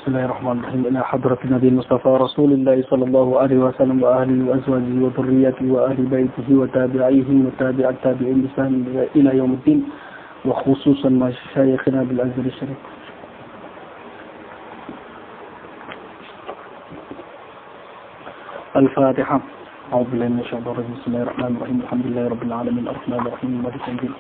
Bismillahirrahmanirrahim. Ila hadratin Nabi Mustafa Rasulullah sallallahu alaihi wasallam wa ahlihi wa azwajihi wa dhurriyyatihi wa ahli baitihi wa tabi'ihi wa tabi'at tabi'in bisan ila yaumiddin wa khususan masyayikhina bil azhar syarif. Al-Fatihah. A'udzu billahi minasyaitonir rajim. Bismillahirrahmanirrahim. Alhamdulillahi rabbil alamin arrahmanir rahim maliki yaumiddin.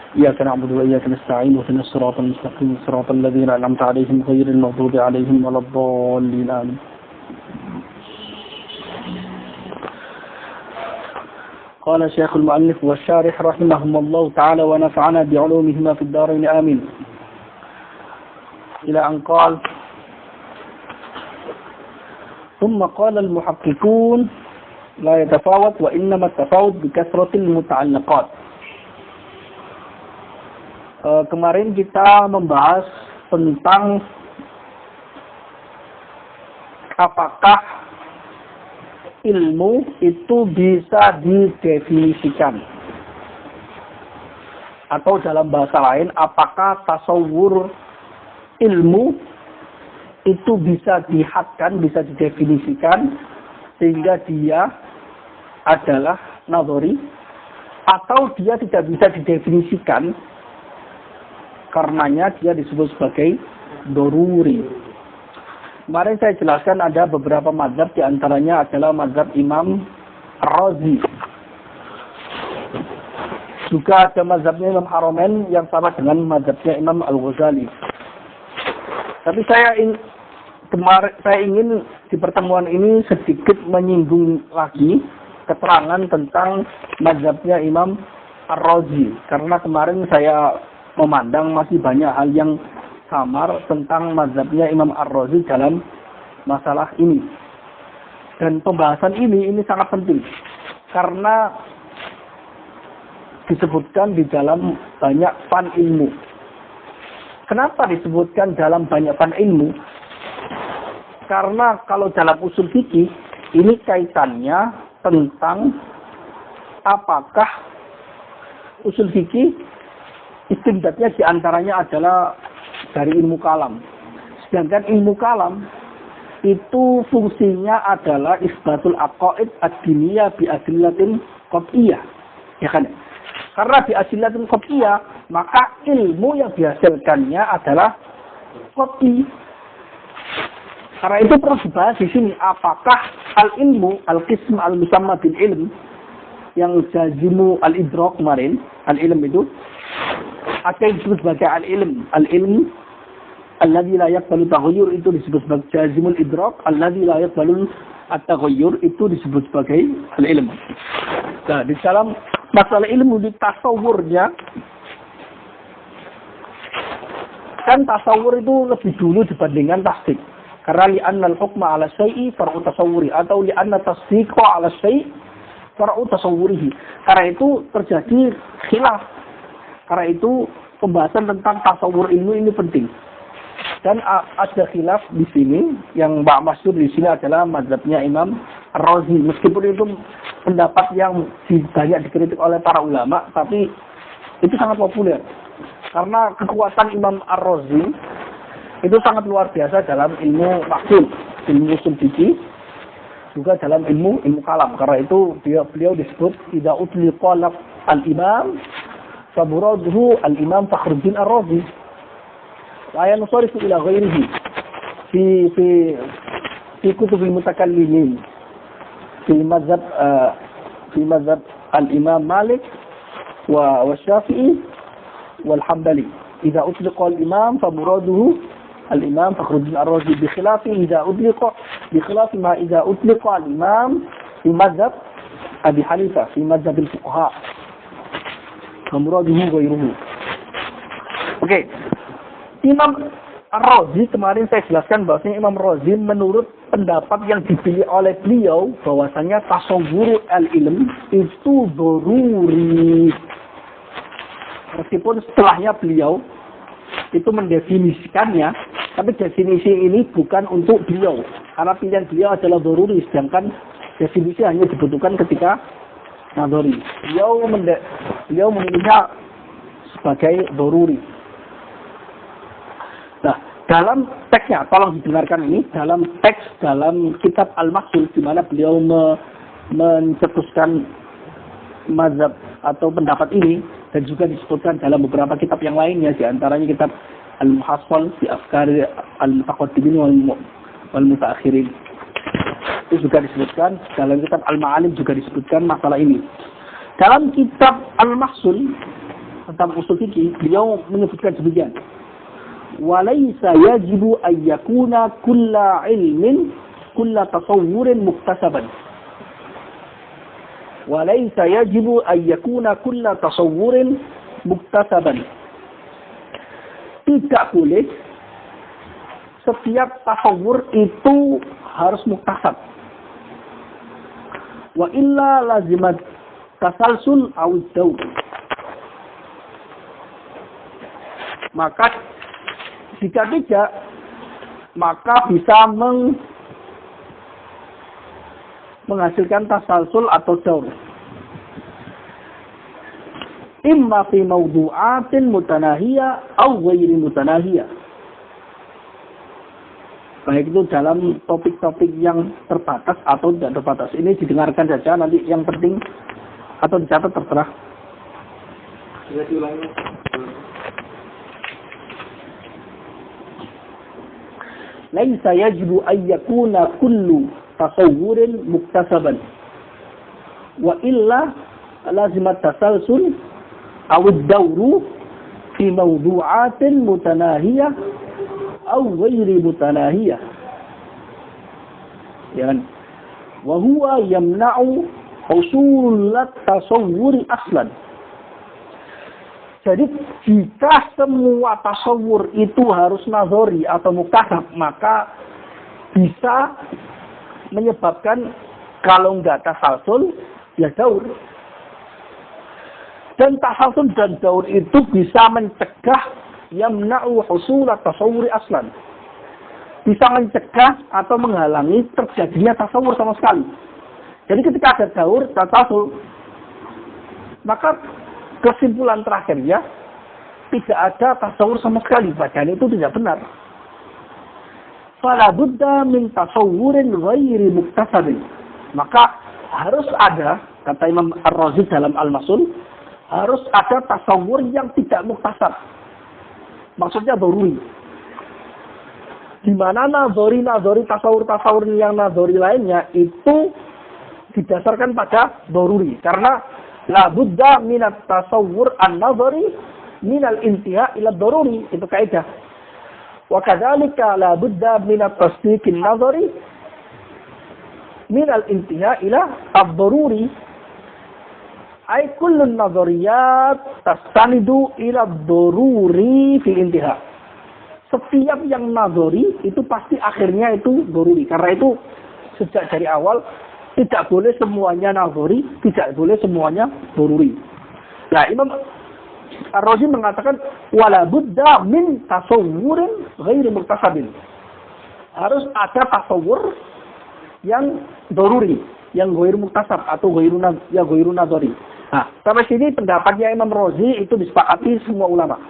إياك نعبد وإياك نستعين واهدنا الصراط المستقيم صراط الذين أنعمت عليهم غير المغضوب عليهم ولا الضالين آمين. قال شيخ المؤلف والشارح رحمهم الله تعالى ونفعنا بعلومهما في الدارين آمين. إلى أن قال ثم قال المحققون لا يتفاوت وإنما التفاوت بكثرة المتعلقات. Kemarin kita membahas tentang apakah ilmu itu bisa didefinisikan, atau dalam bahasa lain apakah tasawur ilmu itu bisa dihadkan, bisa didefinisikan sehingga dia adalah nadhari, atau dia tidak bisa didefinisikan karenanya dia disebut sebagai doruri. Kemarin saya jelaskan ada beberapa mazhab, di antaranya adalah mazhab Imam Ar-Razi. Juga ada mazhabnya Imam Haramain yang sama dengan mazhabnya Imam Al-Ghazali. Tapi saya ingin di pertemuan ini sedikit menyinggung lagi keterangan tentang mazhabnya Imam Ar-Razi, karena kemarin saya memandang masih banyak hal yang samar tentang mazhabnya Imam Ar-Razi dalam masalah ini. Dan pembahasan ini sangat penting karena disebutkan di dalam banyak fan ilmu. Kenapa disebutkan dalam banyak fan ilmu? Karena kalau dalam usul fikih ini kaitannya tentang apakah usul fikih istimdadnya diantaranya adalah dari ilmu kalam. Sedangkan ilmu kalam itu fungsinya adalah isbatul aqaid ad-diniyah bi adillatin qat'iyah. Ya kan? Karena bi adillatin qat'iyah, maka ilmu yang dihasilkannya adalah qat'i. Karena itu perlu dibahas di sini, apakah al-ilmu, al-qism al-musamma bil ilm yang jazimu al-idrak kemarin, al-ilm itu ada yang disebut sebagai al-ilm. Al-ilm alladzi la yaqbalu taghayyur itu disebut sebagai jazimul idrak, alladzi la yaqbalu at-taghayyur itu disebut sebagai al-ilm. Nah, di dalam masalah ilmu di tasawurnya, kan tasawur itu lebih dulu dibandingkan tasdik. Karena li'anna al-hukma 'ala syai'i far'u tasawwuri, atau li'anna tasdiqa 'ala syai' far'u tasawwurihi. Karena itu terjadi khilaf. Karena itu pembahasan tentang tasawur ilmu ini penting. Dan ada khilaf di sini, yang masyhur di sini adalah mazhabnya Imam Ar-Razi. Meskipun itu pendapat yang banyak dikritik oleh para ulama, tapi itu sangat populer. Karena kekuatan Imam Ar-Razi itu sangat luar biasa dalam ilmu maksud, ilmu usul fikih, juga dalam ilmu kalam. Karena itu beliau disebut idza utliqa al-imam فمراده الإمام فخر الدين الرازي لا ينصرف إلى غيره في كتب المتكلمين في مذهب الإمام مالك والشافعي والحنبلي. إذا أطلق الإمام فمراده الإمام فخر الدين الرازي بخلاف ما إذا أطلق الإمام في مذهب أبي حنيفة في مذهب الفقهاء Kamuraduhu ghairuhu. Oke. Imam Ar-Razi kemarin saya jelaskan bahwasanya Imam Ar-Razi menurut pendapat yang dipilih oleh beliau bahwasanya tasawwur al-ilm itu doruri. Meskipun setelahnya beliau itu mendefinisikannya, tapi definisi ini bukan untuk beliau. Karena pilihan beliau adalah doruri, sedangkan definisi hanya dibutuhkan ketika nadhari. Beliau memilihnya sebagai doruri. Nah, dalam teksnya, tolong didengarkan ini, dalam teks dalam kitab Al-Mahsul, di mana beliau mencetuskan mazhab atau pendapat ini, dan juga disebutkan dalam beberapa kitab yang lainnya, di antaranya kitab Al-Muhassal fi Afkari Al-Mutaqaddimin wal Mutaakhirin. Itu juga disebutkan, dalam kitab Al-Ma'alim juga disebutkan masalah ini. Dalam kitab Al-Mahsul tentang usul fikih, beliau menyebutkan demikian. Walaysa yajibu an yakuna kulla ilmin kulla tasawwurin muktasaban. Walaysa yajibu an yakuna kulla tasawwurin muktasaban. Tidak boleh setiap tasawwur itu harus muktasab. Wa illa lazimat tasalsul aw daur. Maka jika tidak, maka bisa menghasilkan tasalsul atau daur. Imma fi mawdu'atin mutanahiyah atau ghairi mutanahiyah. Baik itu dalam topik-topik yang terbatas atau tidak terbatas. Ini didengarkan saja, nanti yang penting atau dicatat terserah. Bisa diulangi. Laisa yajibu an yakuna kullu tasawwurin muktasaban. Wa illa lazimat tasalsul aw ad-dawru fi mawdu'atin mutanahiyah aw ghairi mutanahiyah. Ya kan? Wa huwa yamna'u husul at-tasawwur aslan. Jadi jika semua tasawur itu harus nazari atau muktasab, maka bisa menyebabkan kalau enggak tasalsul, ya daur. Dan tasalsul dan daur itu bisa mencegah yamna'u husul at-tasawwur aslan. Bisa mencegah atau menghalangi terjadinya tasawur sama sekali. Jadi ketika ada daur, tasalsul, maka kesimpulan terakhirnya tidak ada tasawur sama sekali, padahal itu tidak benar. Fala budda min tasawurin ghairi muktasabin. Maka harus ada, kata Imam Ar-Razi dalam Al-Masul, harus ada tasawur yang tidak muktasab. Maksudnya daruri. Di mana nazari tasawur yang nazari lainnya itu didasarkan pada daruri. Karena la budda minat tasawwur an-nazari minal intiha ila daruri. Itu kaidah. Wa kadzalika la budda minat tasdiqin nazari minal intiha ila ad-daruri. Ay kullu an-nazariyat tastanidu ila ad-daruri fi intiha. Setiap yang nazari itu pasti akhirnya itu daruri. Karena itu sejak dari awal tidak boleh semuanya nazari, tidak boleh semuanya daruri. Nah, Imam Ar-Razi mengatakan wala budda min tasawwurin ghairi muktasabin. Harus ada tasawur yang daruri, yang ghairi muktasab atau ghairu nazari. Nah, sampai sini pendapatnya Imam Ar-Razi itu disepakati semua ulama.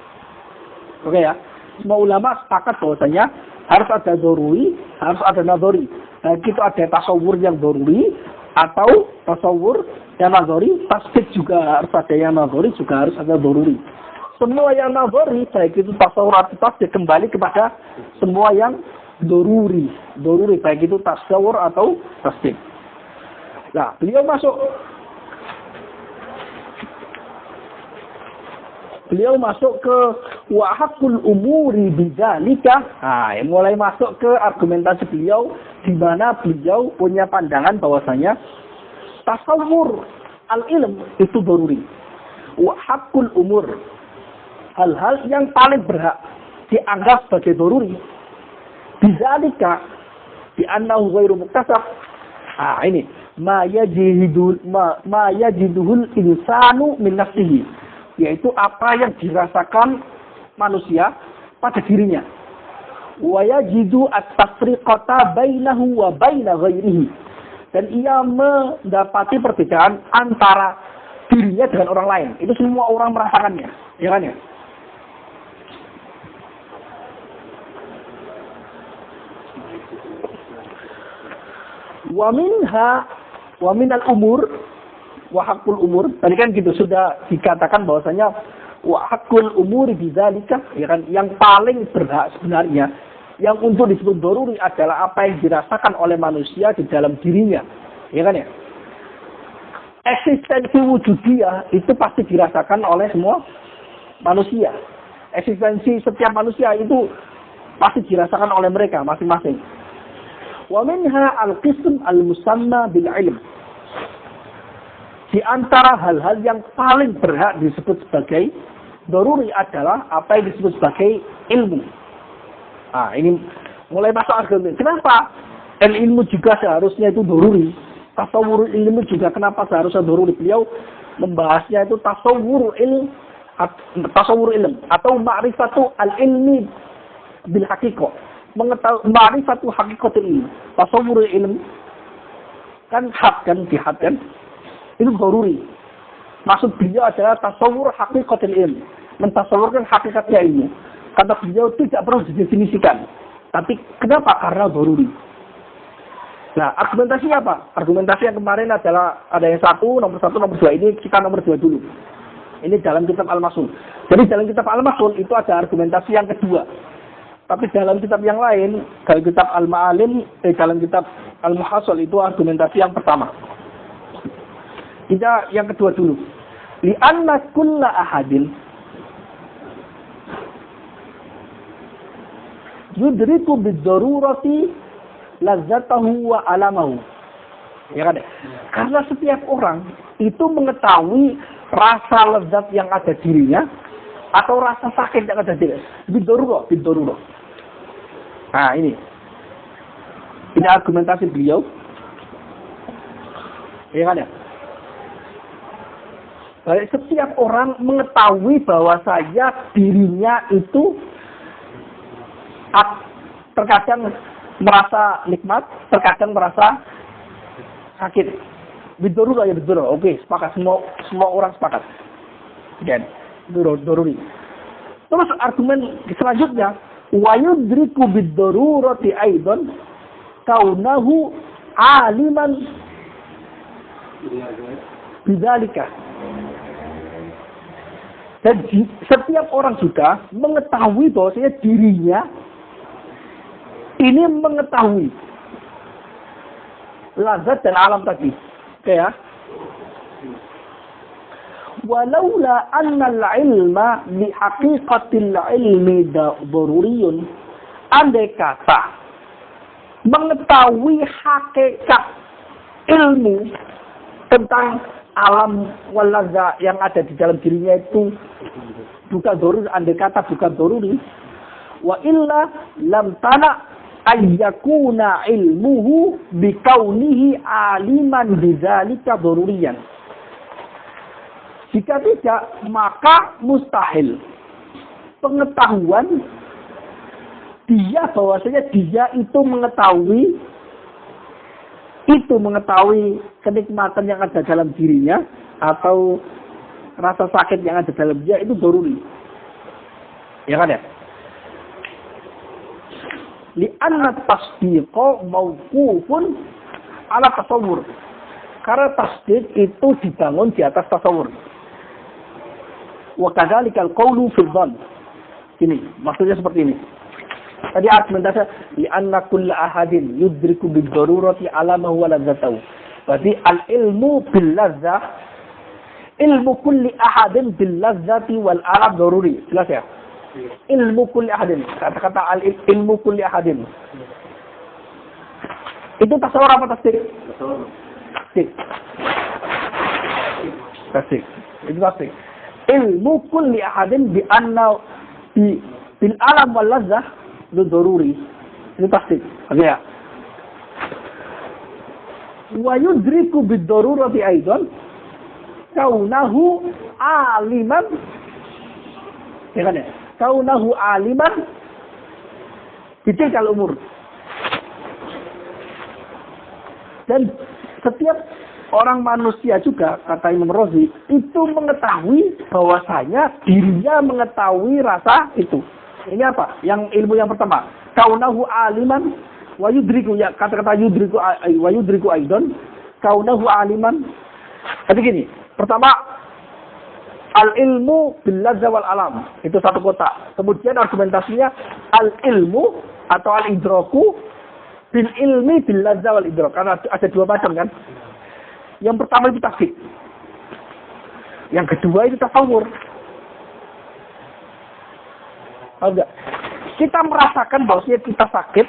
Oke ya. Semua ulama sepakat bahwasanya harus ada daruri, harus ada nazari. Itu ada tasawur yang daruri atau tasawur yang nazari, tasdik juga harus ada yang nazari, juga harus ada daruri. Semua yang nazari, baik itu tasawur atau tasdik, kembali kepada semua yang daruri, baik itu tasawur atau tasdik. Nah, beliau masuk ke wa haqqul umuri bidzalika. Nah, mulai masuk ke argumentasi beliau di mana beliau punya pandangan bahwasanya tasawur al-ilm itu daruri. Wa haqqul umur, hal-hal yang paling berhak dianggap sebagai daruri. Bidzalika bi annahu ghairu muktasab. Ah, ini ma yajiduhul insanu min nafsihi, yaitu apa yang dirasakan manusia pada dirinya. Wa yajidu at-tafriqata bainahu wa baina ghairihi, dan ia mendapati perbedaan antara dirinya dengan orang lain. Itu semua orang merasakannya, ya kan ya? Wa minal umur wa haqqul umur. Tadi kan gitu sudah dikatakan bahwasanya wa haqqul umuri bidzalika, ya kan, yang paling berhak sebenarnya yang untuk disebut doruri adalah apa yang dirasakan oleh manusia di dalam dirinya. Ya kan ya? Eksistensi wujudiyah itu pasti dirasakan oleh semua manusia. Eksistensi setiap manusia itu pasti dirasakan oleh mereka masing-masing. Wa minha al-qism al-musamma bil ilm. Di antara hal-hal yang paling berhak disebut sebagai doruri adalah apa yang disebut sebagai ilmu. Nah, ini mulai masuk argumen. Kenapa ilmu juga seharusnya itu doruri? Tasawwur ilmu juga kenapa seharusnya doruri? Beliau membahasnya itu tasawwur ilm atau ma'rifatu al-ilmi bil haqiqah. Mengetahui ma'rifatu haqiqatul ilm. Tasawwur ilm kan hak kan, jihad kan? Itu doruri. Maksud beliau adalah tasawwur haqiqatul ilm. Mentasawwurkan hakikatnya ilmu. Kata beliau tidak perlu didefinisikan. Tapi kenapa? Karena doruri. Nah, argumentasinya apa? Argumentasi yang kemarin adalah ada yang nomor satu, nomor dua. Ini kita nomor dua dulu. Ini dalam kitab Al-Masun. Jadi dalam kitab Al-Masun itu ada argumentasi yang kedua. Tapi dalam kitab yang lain, dalam kitab Al-Ma'alim, dalam kitab Al-Muhasol itu argumentasi yang pertama. Kita yang kedua dulu. Li'anna kulla ahadin yudriku bid-darurati lazzatahu wa alamahu. Ya kan? Karena setiap orang itu mengetahui rasa lezat yang ada dirinya atau rasa sakit yang ada dirinya. Bid-darurah. Nah, ini argumentasi beliau. Ya kan ya? Baik, setiap orang mengetahui bahwa dirinya itu terkadang merasa nikmat, terkadang merasa sakit. Bidorura ya bidorura. Oke, sepakat, semua orang sepakat. Dan doruri. Terus argumen selanjutnya, wa yudriku bidorurati aidan kaunahu aliman bidzalika. Dan setiap orang juga mengetahui bahwasanya dirinya ini mengetahui lazat dan alam tadi. Oke ya. Walaula anna al-ilma li haqiqatil ilmi daruriyun. Andai kata mengetahui hakikat ilmu tentang alam walaza yang ada di dalam dirinya itu bukan doruri, andai kata bukan doruri, wa illa lam tana ayyakuna ilmuhu bikaunihi aliman bidzalika doruriyan. Jika tidak, maka mustahil pengetahuan dia bahwasanya dia itu mengetahui kenikmatan yang ada dalam dirinya atau rasa sakit yang ada dalam dia itu doruri. Ya kan ya? Li'anna tasdiqa mauqufun ala tasawwur. Karena tasdiq itu dibangun di atas tasawwur. Wa kadzalikal qawlu fil dhann. Ini maksudnya seperti ini. Tadi argumentasi li'anna kulla ahadin yudriku bid-darurati alamahu wa ladzatahu. Berarti al-ilmu bil ladzah, ilmu kulli ahadin bil ladzati wal alam daruri. Jelas ya? Ilmu kulli ahadin. Kata-kata al-ilmu kulli ahadin. Itu tasawwur apa tasdik? Tasdik. Itu tasdik. Ilmu kulli ahadin bi anna bil alam wal ladzah itu doruri. Ini pasti. Oke ya. Wa yudriku bid-darurati aidan kaunahu aliman. Ya kan ya? Kaunahu aliman bitilkal umur. Dan setiap orang manusia juga, kata Imam Razi, itu mengetahui bahwasanya dirinya mengetahui rasa itu. Ini apa? Yang ilmu yang pertama. Kaunahu aliman Wa yudriku ya kata-kata yudriku wa yudriku aidan kaunahu aliman. Jadi gini, pertama al-ilmu bil ladzah wal alam. Itu satu kotak. Kemudian argumentasinya al-ilmu atau al-idraku bil ilmi bil ladzah wal idrak. Karena ada dua macam kan. Yang pertama itu tasdik. Yang kedua itu tasawur. Enggak. Kita merasakan bahwa kita sakit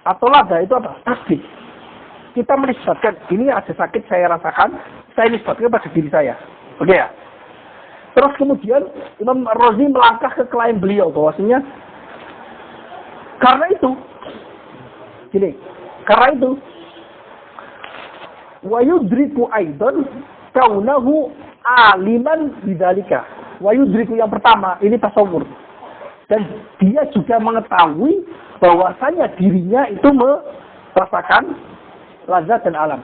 atau ladzah itu apa? Tasdik. Kita menisbatkan ini ada sakit saya rasakan, saya nisbatkan pada diri saya. Oke ya. Terus kemudian Imam Ar-Razi melangkah ke klien beliau bahwasanya karena itu gini, karena itu wa yudriku aidan kaunahu aliman bidzalika. Wa yudriku yang pertama ini tasawur. Dan dia juga mengetahui bahwasanya dirinya itu merasakan lazat dan alam.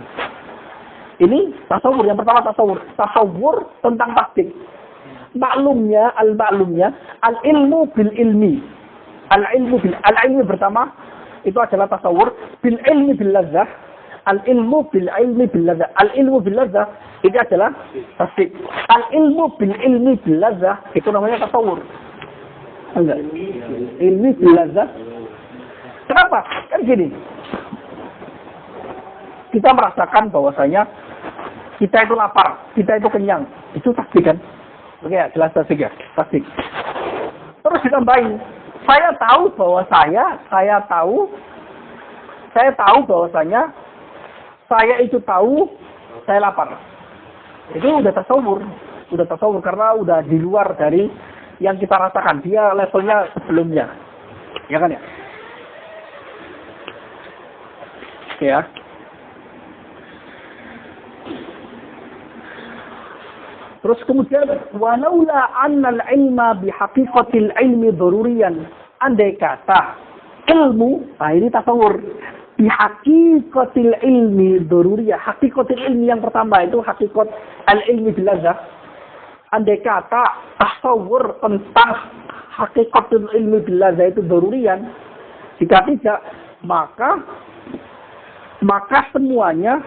Ini tasawur yang pertama tasawur. Tasawur tentang tasdik. Maklumnya al-ilmu bil ilmi. Al-ilmu pertama itu adalah tasawur bil ilmi bil ladzah. Al-ilmu bil ilmi bil ladzah. Al-ilmu bil ladzah itu adalah tasdik. Al-ilmu bil ilmi bil ladzah itu namanya tasawur. Enggak. Ilmi bil ladzah. Kenapa? Kan gini. Kita merasakan bahwasanya kita itu lapar, kita itu kenyang. Itu tasdik kan? Oke ya, jelas tasdik ya, tasdik. Terus ditambahin, saya tahu bahwa saya tahu bahwasanya saya itu tahu saya lapar. Itu udah tasawur karena udah di luar dari yang kita rasakan. Dia levelnya sebelumnya, ya kan ya? Ya. Terus kemudian walaula annal ilma bihaqiqatil ilmi daruriyan. Andai kata ilmu, ini tasawur. Bihaqiqatil ilmi daruriyah. Haqiqatil ilmi yang pertama itu haqiqat al-ilmi bil ladzah. Andai kata tasawur tentang haqiqatil ilmi bil ladzah itu daruriyan. Jika tidak, maka semuanya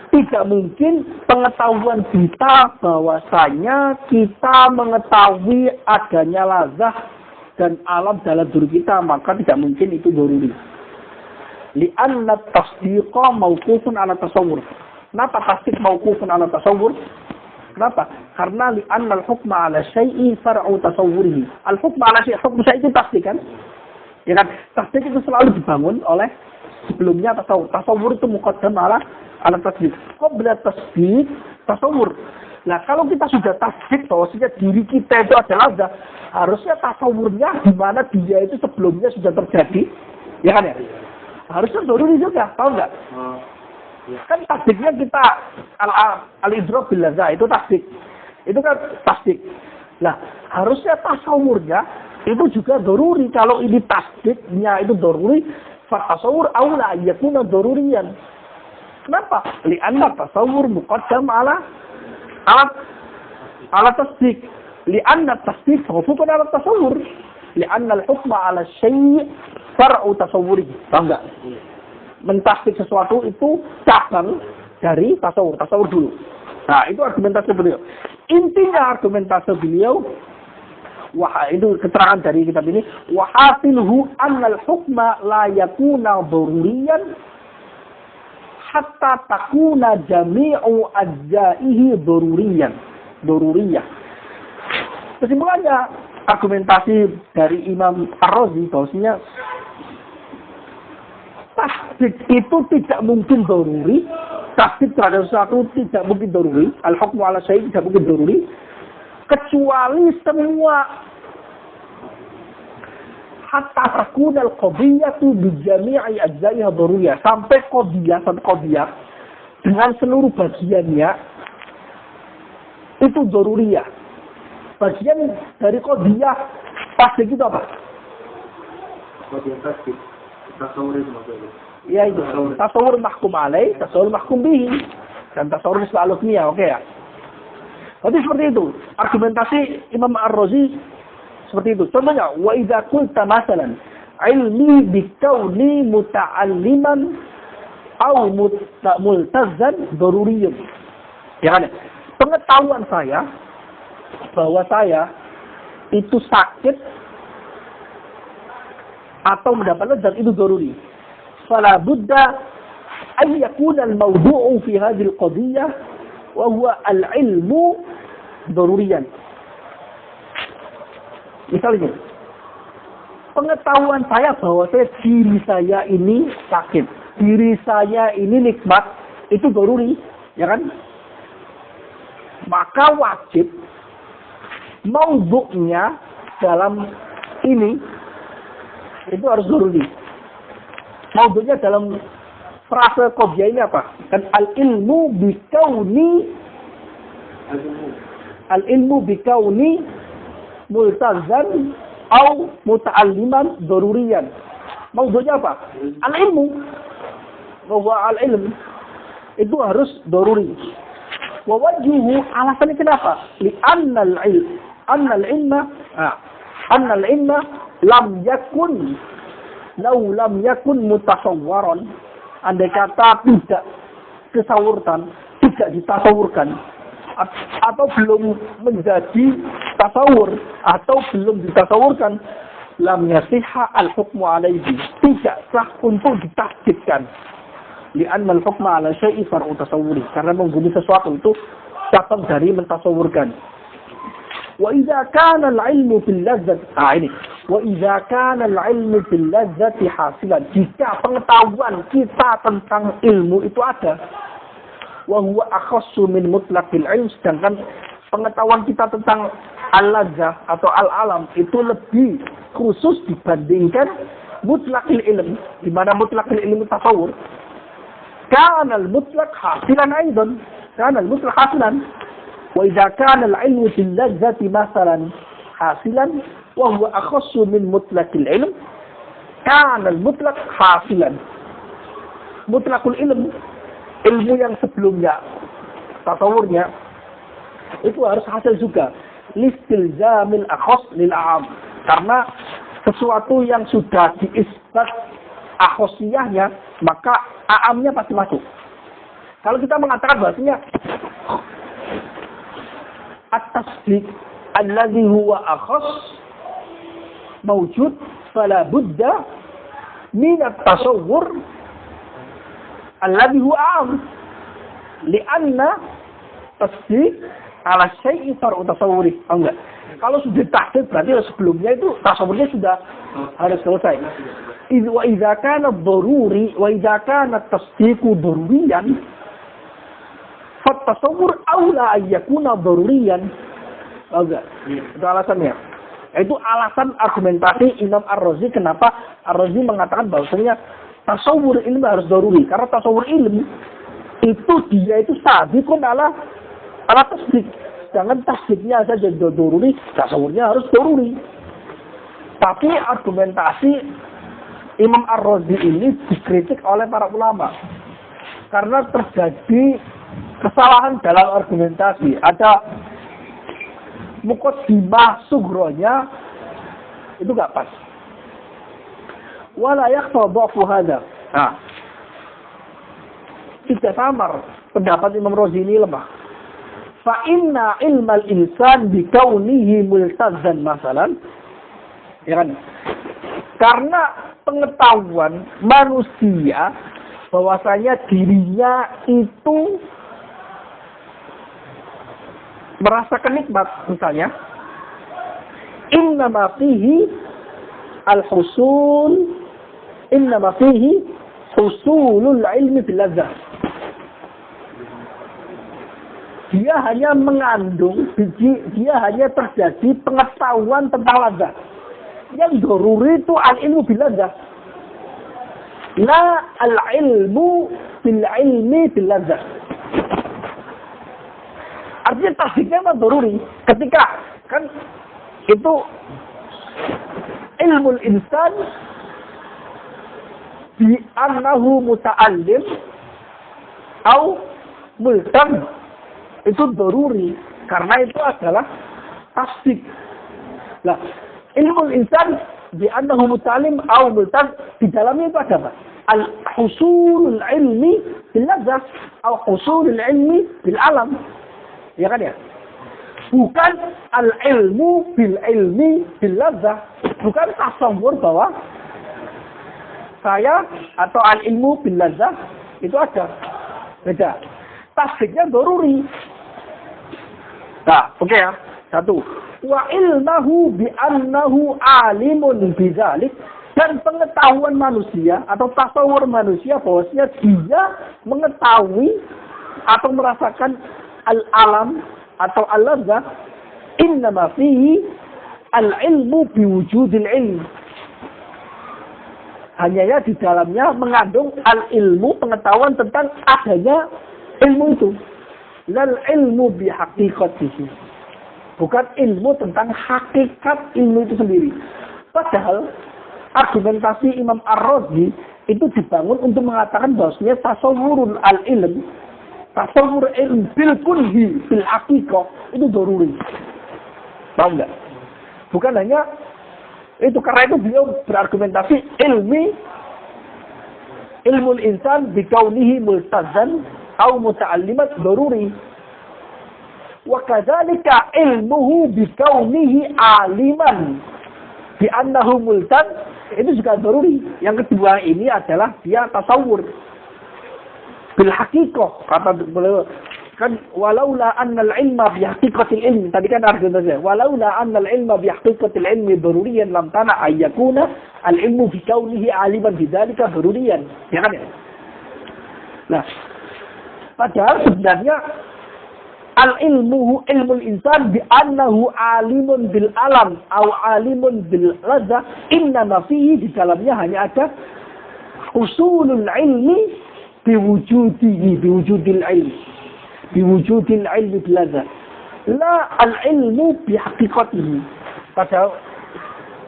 tidak mungkin pengetahuan kita bahwasanya kita mengetahui adanya lazah dan alam dalam diri kita, maka tidak mungkin itu daruri. Li'anna tasdiqa mauqufun ala tasawwur. Kenapa tasdiq mauqufun ala tasawwur? Kenapa? Karena li'anna al-hukma ala syai'i far'u tasawwurihi. Al-hukma ala syai'i, hukum syai' itu tasdiq kan? Ya kan? Tasdiq itu selalu dibangun oleh sebelumnya tasawur. Tasawur itu muqaddam ala tasdik. Qabla tasdik, tasawur. Nah, kalau kita sudah tasdik bahwasanya diri kita itu adalah harusnya tasawurnya di mana dia itu sebelumnya sudah terjadi. Ya kan ya? Harusnya doruri juga, tahu enggak? Kan tasdiknya kita al-idrak bil ladzah itu tasdik. Itu kan tasdik. Nah, harusnya tasawurnya itu juga doruri. Kalau ini tasdiknya itu doruri, fatasawur aula yakuna dorurian. Kenapa? Li'anna tasawur muqaddam ala tasdik. Li'anna tasdik hukuman ala tasawur. Li'anna al-hukma ala syai' far'u tasawuri. Tahu enggak? Mentasdik sesuatu itu cabang dari tasawur. Tasawur dulu. Nah, itu argumentasi beliau. Intinya argumentasi beliau, wah, itu keterangan dari kitab ini. Wahasilhu annal hukma la yakuna daruriyan hatta takuna jami'u ajza'ihi daruriyah. Kesimpulannya, argumentasi dari Imam Ar-Razi bahwasanya tasdik itu tidak mungkin daruri. Tasdik terhadap sesuatu tidak mungkin daruri. Al-hukmu ala syai' tidak mungkin daruri. Kecuali semua hatta takuna al-qadiyatu bi jami'i ajza'iha daruriyah. Sampai qadiyah dengan seluruh bagiannya itu daruriyah. Bagian dari qadiyah tasdik itu apa? Bagian tasdik. Tasawur itu maksudnya. Ya itu. Tasawur mahkum alaih, tasawur mahkum bihi. Dan tasawur nisbah al-hukmiyah, oke ya? Jadi seperti itu. Argumentasi Imam Ar-Razi seperti itu. Contohnya, wa idza qulta masalan ilmi bikauni muta'alliman au multazan daruriyun. Ya kan? Pengetahuan saya bahwa saya itu sakit atau mendapat lezat itu daruri. Fala budda an yakuna al-mawdu'u fi hadhihi al-qadhiyyah wa huwa al-ilmu daruriyan. Misalnya, pengetahuan saya bahwa diri saya ini sakit, diri saya ini nikmat, itu daruri, ya kan? Maka wajib maudhu'nya dalam ini itu harus daruri. Maudhu'nya dalam frase qadhiyah ini apa? Kan al-ilmu bikauni multazan au muta'alliman daruriyan. Maudhu'nya apa? Al-ilmu. Bahwa al-ilm itu harus daruri. Wa wajhuhu, alasannya kenapa? Li'anna al-ilma lam yakun mutasawwaran. Andai kata tidak disawurkan, tidak ditasawurkan, atau belum menjadi tasawur, atau belum ditasawurkan, lam yasihha al-hukmu alaihi, tidak sah untuk ditasdidkan. Li'anna al-hukma ala syai'i far'u tasawuri, karena menghukumi sesuatu itu cabang dari mentasawurkan. Wa idza kana al-'ilmu bil ladzati, wa idza kana al-'ilmu bil ladzati hasilan, jika pengetahuan kita tentang ilmu itu ada, wa huwa akhassu min mutlaqil 'ilm, sedangkan pengetahuan kita tentang al-ladzah atau al-alam itu lebih khusus dibandingkan mutlaqil ilm, di mana mutlaqil ilm tasawur. Kana al-mutlaq hasilan aidan, kana al-mutlaq hasilan. Wa idza kana al-'ilmu bil ladzati masalan hasilan wa huwa akhassu min mutlaqil ilm, kana al-mutlaq hasilan. Mutlaqul ilm, ilmu yang sebelumnya tasawurnya itu harus hasil juga. Listilzamil akhas lil a'am, karena sesuatu yang sudah diisbat akhosiyahnya, maka a'amnya pasti masuk. Kalau kita mengatakan bahasanya at-tasdiq alladhi huwa akhas mawjud, fala budda min at-tasawwur alladhi huwa a'am, li'anna tasdiq ala syai'i far'u tasawwuri. Enggak. Kalau sudah tahdid berarti sebelumnya itu tasawurnya sudah harus selesai. Wa idza kana daruri wa idza kana tasdiqu daruriyan, fatasawwur aula an yakuna daruriyan. Enggak. Itu alasannya. Itu alasan argumentasi Imam Ar-Razi kenapa Ar-Razi mengatakan bahwasanya tasawwur ilmu harus daruri, karena tasawwur ilmu itu dia itu sabiqun ala tasdik. Jangan tasdiknya saja daruri, tasawurnya harus daruri. Tapi argumentasi Imam Ar-Razi ini dikritik oleh para ulama karena terjadi kesalahan dalam argumentasi. Ada muqaddimah sughronya itu gak pas. Wala yaqta dha'fu hadha. Nah, tidak samar pendapat Imam Ar-Razi ini lemah. Fa inna ilmal insan bi kaunihi multazan masalan, ya kan? Karena pengetahuan manusia bahwasanya dirinya itu merasakan nikmat, misalnya innama fihi al-husul, innama fihi husulul ilmi bil ladzah. Dia hanya mengandung, dia hanya terjadi pengetahuan tentang ladzah. Yang daruri itu al-ilmu bil ladzah. La al-ilmu bil ilmi bil ladzah. Artinya tasdiknya memang daruri. Ketika kan itu ilmu insan bi annahu muta'allim atau multam, itu daruri, karena itu adalah tasdik. Nah, ilmu insan bi annahu mutalim au multaz, di dalamnya itu ada apa? Al-husulul ilmi bil ladzah atau husulul ilmi bil alam. Ya kan ya? Bukan al-ilmu bil ilmi bil ladzah. Bukan tasawur bahwa saya atau al-ilmu bil ladzah itu ada. Beda. Tasdiknya daruri. Nah, oke ya. Satu. Wa ilmahu bi annahu alimun bidzalik, dan pengetahuan manusia atau tasawur manusia bahwasanya dia mengetahui atau merasakan al-alam atau al-ladzah, innama fihi al-ilmu biwujudil ilm. Hanya ya di dalamnya mengandung al-ilmu, pengetahuan tentang adanya ilmu itu. Lal ilmu bihaqiqatihi. Bukan ilmu tentang hakikat ilmu itu sendiri. Padahal argumentasi Imam Ar-Razi itu dibangun untuk mengatakan bahwasanya tasawwurul al-ilm, tasawwur ilm bil kunhi bil haqiqah itu daruri. Paham enggak? Bukan hanya itu, karena itu beliau berargumentasi ilmu insan bi kaunihi multazan atau muta'allimat daruri. Wa kadzalika ilmuhu bi kaunihi aliman bi annahu multan, itu juga daruri. Yang kedua ini adalah dia tasawur bil haqiqah, kata beliau kan, walaula annal ilma bi haqiqatil ilmi, tadi kan argumentasinya, walaula annal ilma bi haqiqatil ilmi daruriyan lam tana ayyakuna al ilmu bi kaunihi aliman bidzalika daruriyan. Ya kan ya? Nah, padahal sebenarnya al-ilmu ilmul insan bi annahu alimun bil alam atau alimun bil ladzah, innama fihi, di dalamnya hanya ada usulul ilmi biwujudihi, biwujudil ilmi, biwujudil ilmi bil ladzah, la al-ilmu bihaqiqatihi. Padahal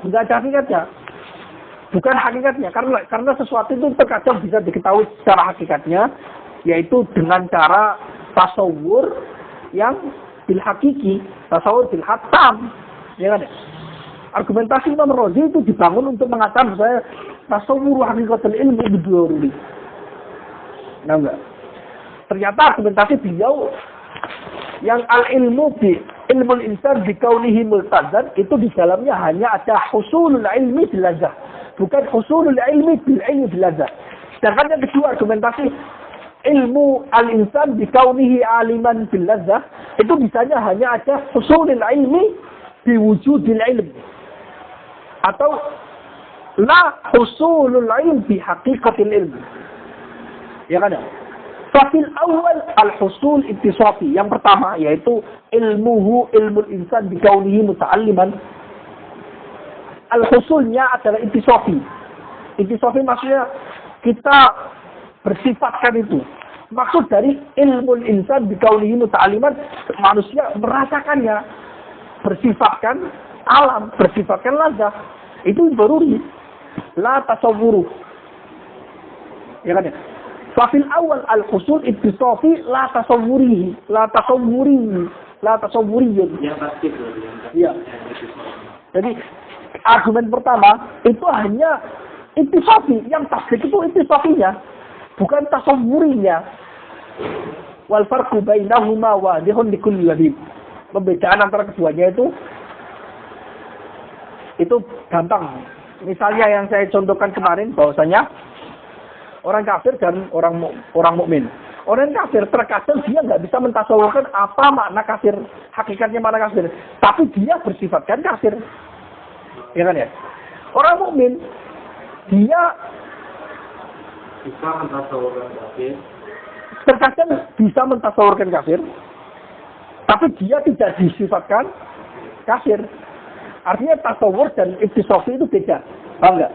enggak ada hakikatnya. Bukan hakikatnya, karena sesuatu itu terkadang bisa diketahui secara hakikatnya, yaitu dengan cara tasawur yang bil hakiki, tasawur bil hatam. Ya kan? Argumentasi Imam Razi itu dibangun untuk mengatakan saya tasawur hakikatul ilmi bidururi. Nah enggak. Ternyata argumentasi beliau yang al-ilmu bi ilmul insan bi kaunihi multazan, itu di dalamnya hanya ada husulul ilmi bil ladzah, bukan husulul ilmi bil ilmi bil ladzah. Sedangkan yang kedua argumentasi ilmu al-insan bi kaunihi aliman bil ladzah, itu bisanya hanya ada husulul ilmi bi wujudil ilm, atau la husulul ilm bi haqiqatil ilm. Ya kan? Fafil awal al-husul ittisafi, yang pertama yaitu ilmuhu ilmul insan bi kaunihi muta'alliman. Al-husulnya adalah ittisafi. Ittisafi maksudnya kita bersifatkan itu. Maksud dari ilmu insan bi kaunihi muta'alliman, manusia merasakannya, bersifatkan alam, bersifatkan ladzah. Itu daruri. La tasawwuru. Ya kan ya? Fafil awal al-husul ittisafi la tasawwurihi, la tasawwurihi, la tasawwuriyun. Yang tasdif ya. Jadi argumen pertama itu hanya ittisafi, yang tasdik itu ittisafinya, bukan tasawwurinya. Wal farqu bainahuma wadihun likulli labib. Pembedaan antara keduanya itu gampang. Misalnya yang saya contohkan kemarin bahwasanya orang kafir dan orang mukmin. Orang kafir terkadang dia nggak bisa mentasawurkan apa makna kafir, hakikatnya mana kafir, tapi dia bersifatkan kafir. Ya kan ya? Orang mukmin dia bisa mentasawurkan kafir, terkadang bisa mentasawurkan kafir, tapi dia tidak disifatkan kafir. Artinya tasawur dan ittisafi itu beda. Paham nggak?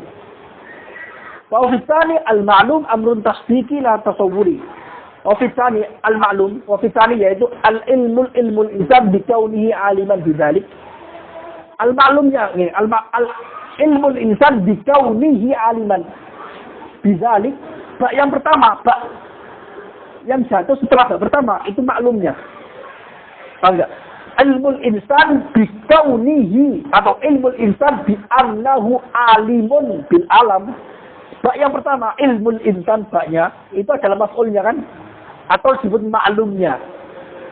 Wafitani al-ma'lum amrun tasdiki la tasawuri. Wafitani al-ma'lum, wafitani yaitu al-ilmul insan bi kaunihi aliman bidzalik. Al-ma'lumnya ini, ilmul insan bi kaunihi aliman bidzalik. Yang pertama, yang jatuh setelah bab pertama itu maklumnya. Paham enggak? ilmul insan bikaunihi atau ilmul insan bi annahu alimun bil alam. Bak yang pertama ilmul insan baknya itu adalah maf'ulnya kan atau disebut maklumnya.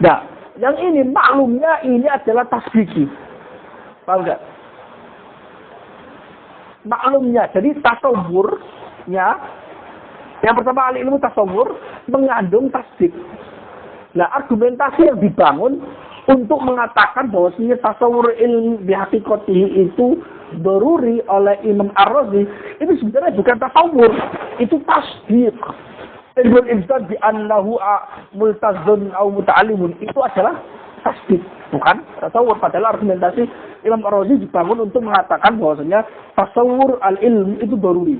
Nah, yang ini maklumnya ini adalah tasbiki. Paham enggak? Maklumnya. Jadi tasawurnya yang pertama al-ilmu tasawur mengandung tasdik. Nah, argumentasi yang dibangun untuk mengatakan bahwasanya tasawur ilmu bihaqikatihi itu daruri oleh Imam Ar-Razi itu sebenarnya bukan tasawur, itu tasdik. Ilmu insan bi annahu multazun atau muta'allimun itu adalah tasdik, bukan tasawur. Padahal argumentasi Imam Ar-Razi dibangun untuk mengatakan bahwasanya tasawur al-ilm itu daruri.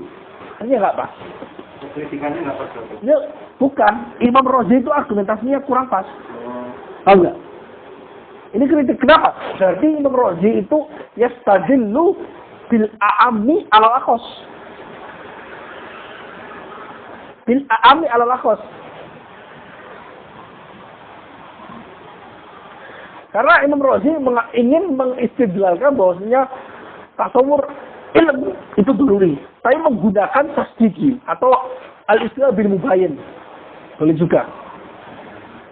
Ini enggak pas. Kritikannya enggak pas. Ya, bukan. Imam Ar-Razi itu argumentasinya kurang pas. Tahu enggak? Ini kritik kenapa? Berarti Imam Ar-Razi itu yastadillu bil a'ammi ala akhos. Bil a'ammi ala akhos. Karena Imam Ar-Razi ingin mengistidlalkan bahwasanya tasawur ilmu itu daruri. Tapi menggunakan tasdiki atau al-istilah bil mubayyin. Boleh juga.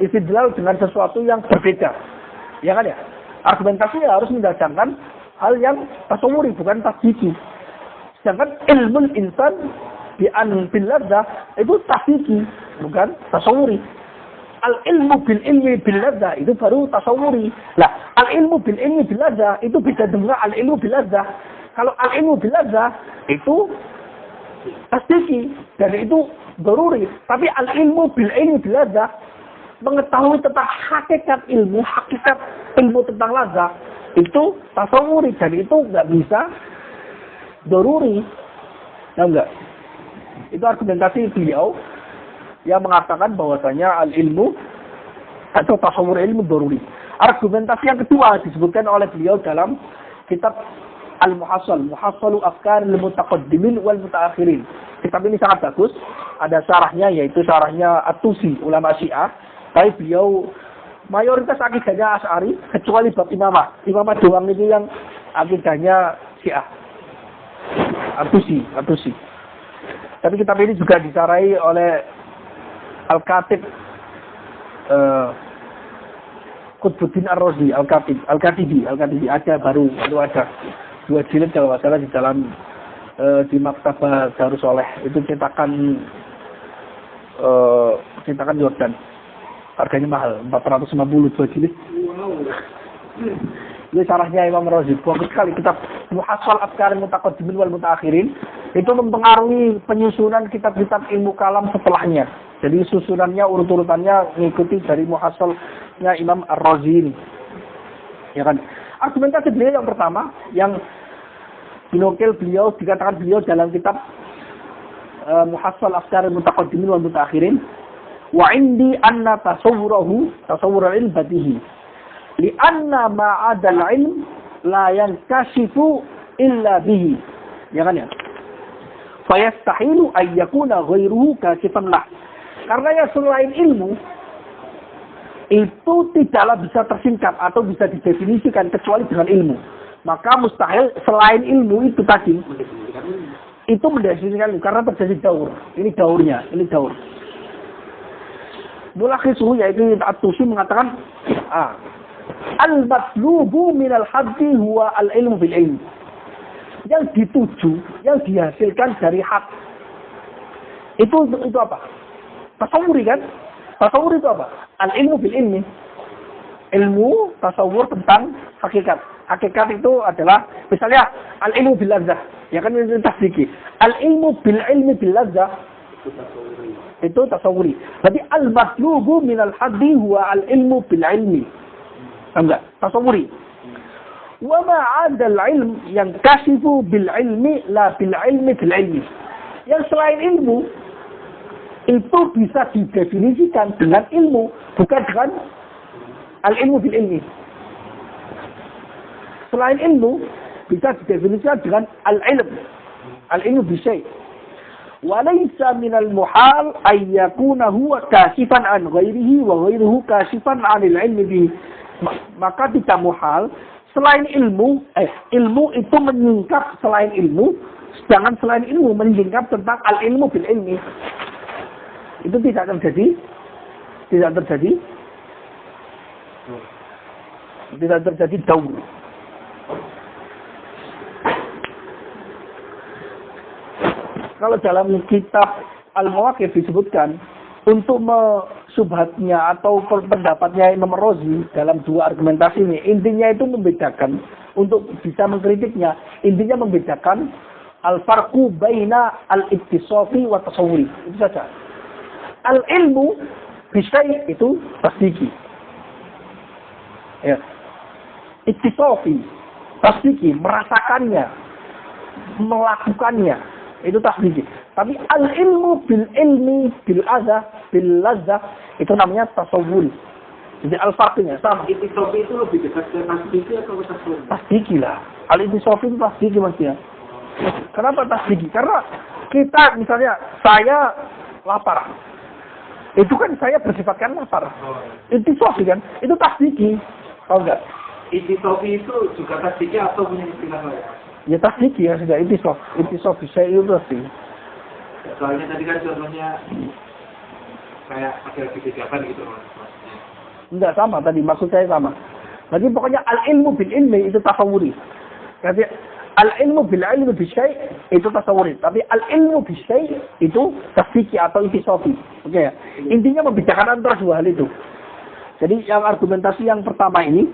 Istidlal dengan sesuatu yang berbeda. Ya kan ya? Argumentasi harus mendasarkan hal yang tasawuri, bukan tasdiki. Sedangkan ilmu insan bil ladzah itu tasdiki, bukan tasawuri. Al-ilmu bil ilmi bil ladzah itu baru tasawuri. Lah, al-ilmu bil ilmi bil ladzah itu beda dengan al-ilmu bil ladzah. Kalau al-ilmu bil ladzah itu tasdiki dan itu daruri. Tapi al-ilmu bil ilmi bil ladzah mengetahui tentang hakikat ilmu tentang lazah itu tasawuri dan itu nggak bisa daruri. Ya enggak? Itu argumentasi beliau yang mengatakan bahwasanya al-ilmu atau tasawur ilmu daruri. Argumentasi yang kedua disebutkan oleh beliau dalam kitab Al-Muhassal, Muhassalu Afkar al-Mutaqaddimin wal Mutaakhirin. Kitab ini sangat bagus. Ada syarahnya yaitu syarahnya At-Tusi, ulama Syiah. Tapi beliau mayoritas akidahnya Asy'ari kecuali bab imamah. Imamah doang itu yang akidahnya Syiah. At-Tusi. Tapi kitab ini juga disarai oleh Al-Khatib Qutbuddin Ar-Razi, Al-Khatibi ada baru, itu ada 2 jilid kalau nggak salah di dalam di Maktabah Darussoleh itu cetakan Jordan. Harganya mahal, 450 2 jilid. Ini syarahnya Imam Ar-Razi. Bagus sekali kitab Muhassal Afkar al-Mutaqaddimin wal Mutaakhirin. Itu mempengaruhi penyusunan kitab-kitab ilmu kalam setelahnya. Jadi susunannya, urut-urutannya mengikuti dari Muhassalnya Imam Ar-Razi ini. Ya kan? Argumentasi beliau yang pertama, yang dinukil beliau, dikatakan beliau dalam kitab Muhassal Afkar al-Mutaqaddimin wal Mutaakhirin. Wa indi anna tasawwurahu tasawwur al-ilm badihi li anna ma'ada al-ilm la yankashifu illa bihi. Ya kan ya? Fa yastahilu ay yakuna ghairuhu kasifan lah. Karena yang selain ilmu itu tidaklah bisa tersingkap atau bisa didefinisikan kecuali dengan ilmu. Maka mustahil selain ilmu itu tadi itu mendefinisikan karena terjadi daur. Ini daurnya, ini daur. Mulakhisuhu yaitu At-Tusi mengatakan al-matlubu minal haddi huwa al-ilmu bil ilm. Yang dituju, yang dihasilkan dari had. Itu apa? Tasawuri kan? Tasawur itu apa? Al-ilmu bil ilmi. Ilmu tasawur tentang hakikat. Hakikat itu adalah misalnya al-ilmu bil ladzah. Ya kan itu tasdiki. Al-ilmu bil ilmi bil ladzah itu tasawuri. Berarti al-matlubu minal haddi huwa al-ilmu bil ilmi. Enggak, tasawuri. Wa ma 'ada al-ilm yang kasifu bil ilmi la bil ilmi bil ilmi. Yang selain ilmu itu bisa didefinisikan dengan ilmu, bukan dengan al-ilmu bil ilmi. Selain ilmu bisa didefinisikan dengan al-ilm. Al-ilmu bi syai'. Walaysa minal muhal ay yakuna huwa kasifan an ghairihi wa ghairuhu kasifan 'anil ilmi bihi. Maka tidak muhal selain ilmu, ilmu itu menyingkap selain ilmu, sedangkan selain ilmu menyingkap tentang al-ilmu bil ilmi. Itu tidak terjadi. Tidak terjadi daur. Kalau dalam kitab Al-Mawaqif disebutkan untuk subhatnya atau pendapatnya Imam Razi dalam dua argumentasi ini, intinya itu membedakan untuk bisa mengkritiknya, intinya membedakan al-farqu baina al-ittisafi wa tasawuri. Itu saja. Al-ilmu bisyai itu tasdiki. Ya. Ittisafi, tasdiki, merasakannya, melakukannya, itu tasdiki. Tapi al-ilmu bil ilmi bil azah bil lazah itu namanya tasawwur. Jadi al-farqnya sama. Ittisafi itu lebih dekat ke tasdiki atau ke tasawwur? Tasdiki lah. Al-ittisafi itu tasdiki maksudnya. Kenapa tasdiki? Karena kita misalnya saya lapar. Itu kan saya bersifatkan lapar. Ittisafi kan? Itu tasdiki. Tahu enggak? Ittisafi itu juga tasdiki atau punya istilah lain? Ya tasdiki ya sudah ittisafi saya itu tasdiki. Soalnya tadi kan contohnya kayak ada kebijakan gitu maksudnya. Enggak sama tadi, maksud saya sama. Jadi pokoknya al-ilmu bil ilmi itu tasawuri. Jadi al-ilmu bil ilmi bisyai itu tasawuri. Tapi al-ilmu bisyai itu tasdiki atau ittisafi. Oke ya. Intinya membedakan antara dua hal itu. Jadi yang argumentasi yang pertama ini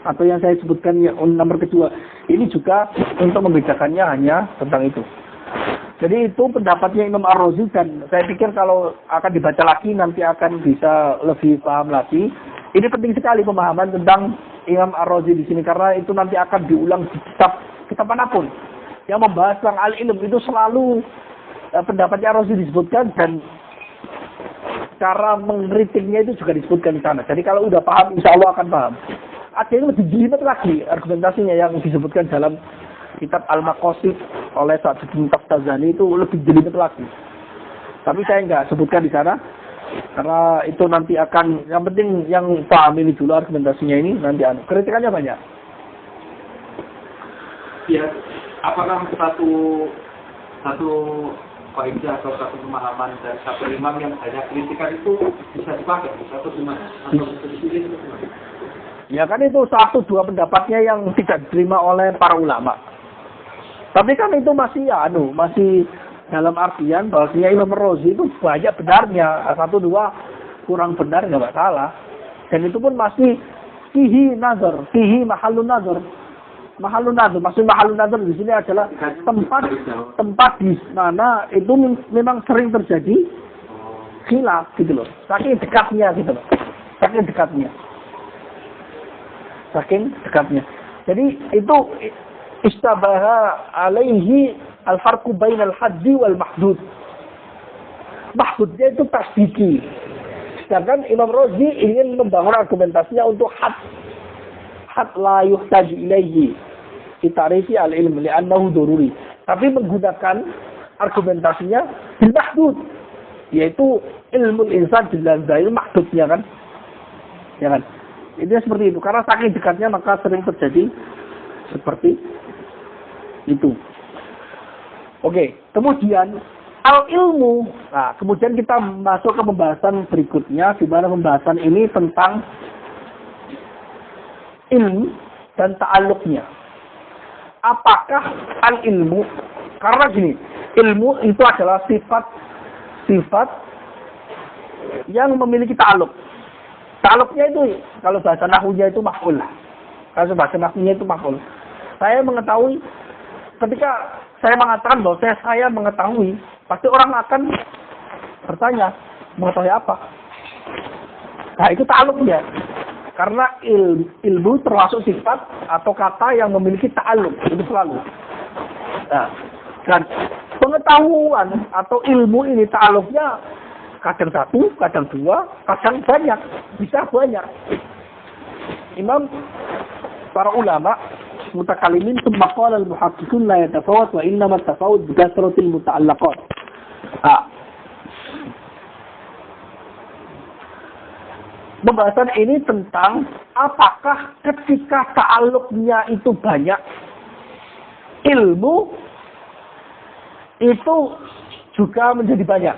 atau yang saya sebutkan yang nomor kedua ini juga untuk membedakannya hanya tentang itu. Jadi itu pendapatnya Imam Ar-Razi dan saya pikir kalau akan dibaca lagi nanti akan bisa lebih paham lagi. Ini penting sekali pemahaman tentang Imam Ar-Razi di sini karena itu nanti akan diulang di kitab manapun yang membahas tentang al-ilm itu selalu pendapatnya Ar-Razi disebutkan dan cara mengkritiknya itu juga disebutkan di sana. Jadi kalau udah paham insya Allah akan paham. Ada yang lebih jelimet lagi argumentasinya yang disebutkan dalam kitab Al-Maqasid oleh Sa'duddin Taftazani itu lebih jelimet lagi. Tapi saya nggak sebutkan di sana karena itu nanti akan yang penting yang paham ini dulu argumentasinya ini nanti kritikannya banyak. Ya, apakah satu kaidah atau satu pemahaman dari satu imam yang banyak kritikan itu bisa dipakai atau gimana? Atau bisa dipilih atau gimana? Ya kan itu satu dua pendapatnya yang tidak diterima oleh para ulama. Tapi kan itu masih masih dalam artian bahwasanya Imam Razi itu banyak benarnya, satu dua kurang benar nggak masalah. Dan itu pun masih fihi nazar, fihi mahallun nazar. Mahallun nazar, maksud mahallun nazar di sini adalah tempat di mana itu memang sering terjadi khilaf gitu loh. Saking dekatnya gitu loh. Saking dekatnya. Jadi itu istabaha alaihi al-farqu bainal haddi wal mahdud. Mahdudnya itu tasdiki. Sedangkan Imam Razi ingin membangun argumentasinya untuk had la yuhtaju ilaihi fi ta'rifi al-ilm li'annahu daruri. Tapi menggunakan argumentasinya bil mahdud, yaitu ilmu insan bil lazzail mahdudnya kan. Ya kan? Itu seperti itu. Karena saking dekatnya maka sering terjadi seperti itu. Oke, kemudian al-ilmu. Nah, kemudian kita masuk ke pembahasan berikutnya, di mana pembahasan ini tentang ilmu dan ta'alluqnya. Apakah al-ilmu? Karena gini, ilmu itu adalah sifat yang memiliki ta'alluq. Ta'alluqnya itu, kalau bahasa nahwunya itu maf'ul. Kalau bahasa nahwunya itu maf'ul. Saya mengetahui, ketika saya mengatakan bahwa saya mengetahui, pasti orang akan bertanya, mengetahui apa? Nah, itu ta'alluqnya. Karena ilmu termasuk sifat atau kata yang memiliki ta'alluq, itu selalu. Nah, dan pengetahuan atau ilmu ini ta'alluqnya kadang satu, kadang dua, kadang banyak, bisa banyak. Imam para ulama mutakalimin tsumma qala al-muhaqqqiqun la yatafawat wa innama at-tafawut bi kasratil muta'allaqat. Pembahasan ini tentang apakah ketika ta'alluqnya itu banyak, ilmu itu juga menjadi banyak.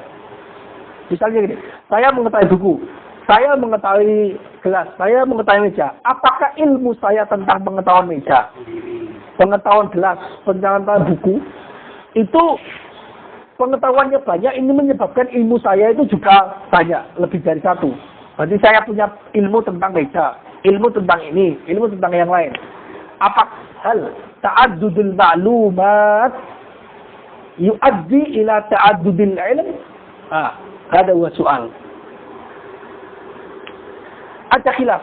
Misalnya gini, saya mengetahui buku, saya mengetahui gelas, saya mengetahui meja. Apakah ilmu saya tentang pengetahuan meja, pengetahuan gelas, pengetahuan buku, itu pengetahuannya banyak, ini menyebabkan ilmu saya itu juga banyak, lebih dari satu. Berarti saya punya ilmu tentang meja, ilmu tentang ini, ilmu tentang yang lain. Apa hal ta'addudul ma'lumat yu'addi ila ta'addudil ilm? Ada dua soal. Ada khilaf.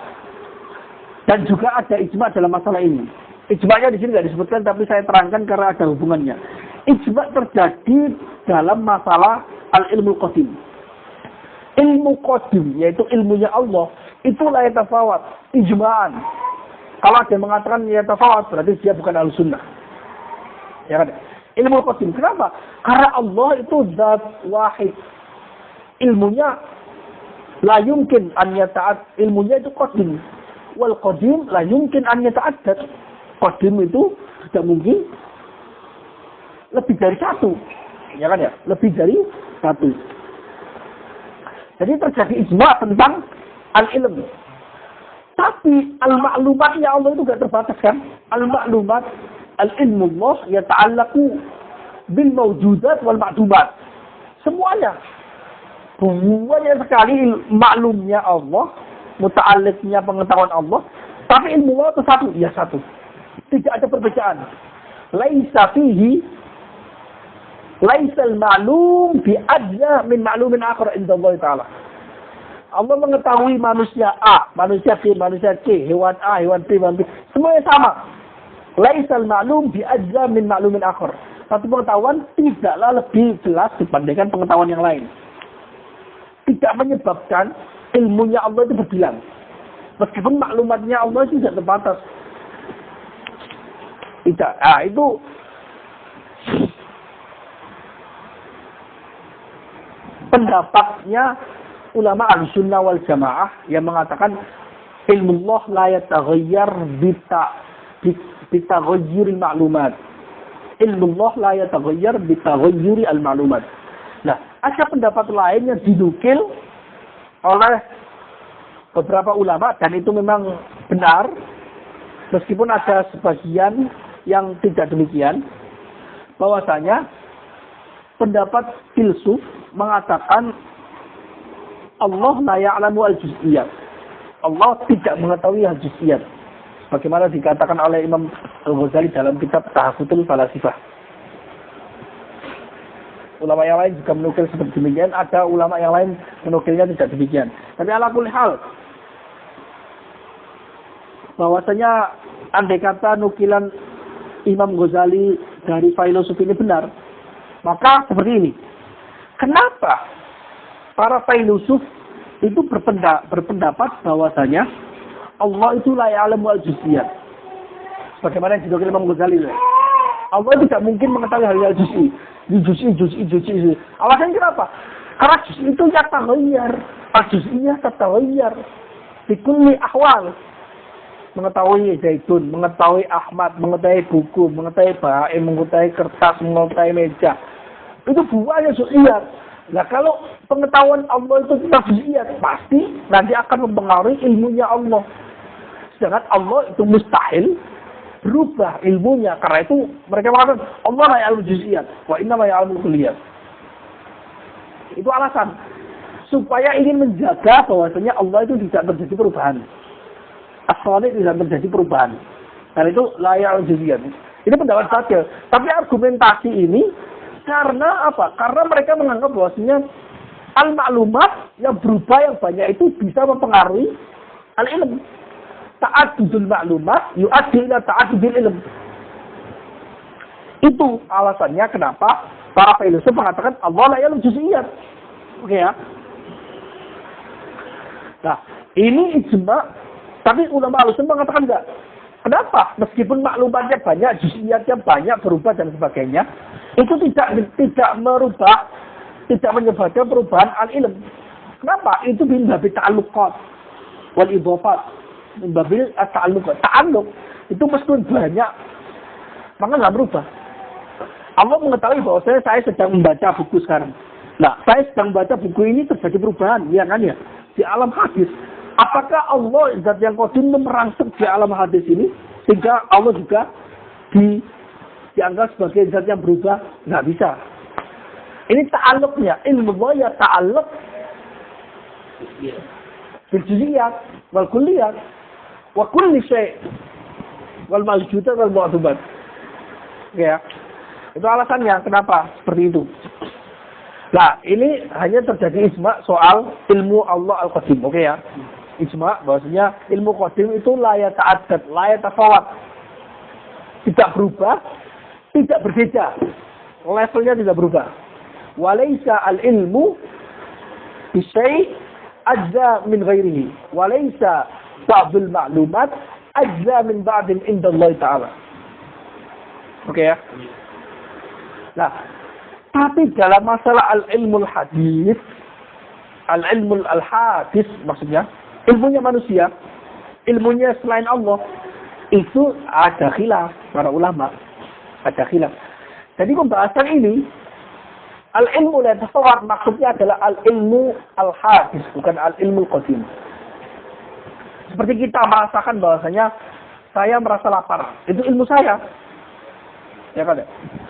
Dan juga ada ijma' dalam masalah ini. Ijma'nya di sini tidak disebutkan, tapi saya terangkan karena ada hubungannya. Ijma' terjadi dalam masalah al-ilmu qadim. Ilmu qadim, yaitu ilmunya Allah, itu la yatafawat, ijma'an. Kalau ada yang mengatakan yatafawat, berarti dia bukan al-sunnah. Ya kan? Ilmu qadim. Kenapa? Karena Allah itu zat wahid. Ilmunya la yumkin an yata'ad. Ilmunya itu qadim. Wal qadim la yumkin an yata'addad. Qadim itu tidak mungkin lebih dari satu. Ya kan ya? Lebih dari satu. Jadi terjadi ijma' tentang al-ilm. Tapi al-ma'lumatnya Allah itu tidak terbatas kan? Al-ma'lumat, al-ilmullah yata'allaku bil mawjudat wal ma'dumat. Semuanya. Banyak sekali maklumnya Allah, muta'alliqnya pengetahuan Allah. Tapi ilmu Allah itu satu. Ya satu. Tidak ada perbedaan. Laisa fihi laisal ma'lum bi'adna min ma'lumin akhar inda Allah Ta'ala. Allah mengetahui manusia A, manusia B, manusia C, hewan A, hewan B, hewan B. Semuanya sama. Laisal ma'lum bi'adna min ma'lumin akhar. Satu pengetahuan tidaklah lebih jelas dibandingkan pengetahuan yang lain. Tidak menyebabkan ilmunya Allah itu berbilang. Meskipun maklumatnya Allah itu tidak terbatas. Tidak. Itu pendapatnya ulama al-sunnah wal jamaah yang mengatakan ilmullah la yataghayyar bitaghayyuril ma'lumat. Ilmullah la yataghayyar bitaghayyuri al-ma'lumat. Nah, ada pendapat lain yang dinukil oleh beberapa ulama dan itu memang benar meskipun ada sebagian yang tidak demikian, bahwasanya pendapat filsuf mengatakan Allah la ya'lamu al-juz'iyat. Allah tidak mengetahui al-juz'iyat. Bagaimana dikatakan oleh Imam Al-Ghazali dalam kitab Tahafutul Falasifah. Ulama yang lain juga menukil seperti demikian. Ada ulama yang lain menukilnya tidak demikian. Tapi ala kulli hal, bahwasanya andai kata nukilan Imam Ghazali dari filosof ini benar, maka seperti ini. Kenapa para filosof itu berpendapat bahwasanya Allah itu la ya'lamu al-juz'iyat? Bagaimana yang dinukil Imam Ghazali? Allah tidak mungkin mengetahui hal-hal juz'i. Juz'i. Alasannya kenapa? Karena juz'i itu yataghayyar. Al-juz'iyah tataghayyar. Di kulli ahwal. Mengetahui Zaitun, mengetahui Ahmad, mengetahui buku, mengetahui bahaim, mengetahui kertas, mengetahui meja. Itu buahnya juz'iyat. Nah kalau pengetahuan Allah itu tidak juz'iyat, pasti nanti akan mempengaruhi ilmunya Allah. Sedangkan Allah itu mustahil berubah ilmunya. Karena itu mereka mengatakan Allah la ya'lamu juz'iyat wa inna ma ya'lamu kulliyat. Itu alasan supaya ingin menjaga bahwasanya Allah itu tidak terjadi perubahan. Asalnya tidak terjadi perubahan. Karena itu la ya'lamu juz'iyat. Ini pendapat saja. Tapi argumentasi ini karena apa? Karena mereka menganggap bahwasanya al-ma'lumat yang berubah yang banyak itu bisa mempengaruhi al-ilm. Ta'addudul ma'lumat yu'addi ila ta'addudil ilm. Itu alasannya kenapa para filsuf mengatakan Allah la ya'lamu juz'iyat. Oke ya. Nah, ini ijma', tapi ulama al-sunnah mengatakan enggak. Kenapa? Meskipun maklumatnya banyak, juz'iyatnya banyak, berubah dan sebagainya, itu tidak merubah, tidak menyebabkan perubahan al-ilm. Kenapa? Itu bin babi ta'alluqat. wal idhofat min babil at-ta'alluq. Ta'alluq itu meskipun banyak, maka nggak berubah. Allah mengetahui bahwa saya sedang membaca buku sekarang. Nah, saya sedang membaca buku ini terjadi perubahan, ya kan ya? Di alam hadis. Apakah Allah zat yang qadim merangsek di alam hadis ini sehingga Allah juga dianggap sebagai zat yang berubah? Nggak bisa. Ini ta'alluqnya, ilmu Allah ya ta'alluq bil juz'iyat wal kulliyat wa kulli syai' wal mawjudat wal mu'tabat. Ya. Itu alasannya kenapa seperti itu. Nah, ini hanya terjadi ijma soal ilmu Allah al-qadim. Oke ya. Ijma bahwasanya ilmu qadim itu la yata'addad, la yatafawat. Tidak berubah, tidak berbeda. Levelnya tidak berubah. Walaysa al-ilmu bisyai' ajza min ghairihi. Walaysa ba'dul ma'lumat ajza min ba'din inda Allah Ta'ala. Oke ya. Nah, tapi dalam masalah al-ilmul hadis, al-ilmul al-hadis maksudnya, ilmunya manusia, ilmunya selain Allah, itu ada khilaf para ulama. Ada khilaf. Jadi pembahasan ini, al-ilmu la yatafawwat maksudnya adalah al-ilmu al-hadis, bukan al-ilmul qadim. Seperti kita merasakan bahwasanya saya merasa lapar, itu ilmu saya. Ya kan?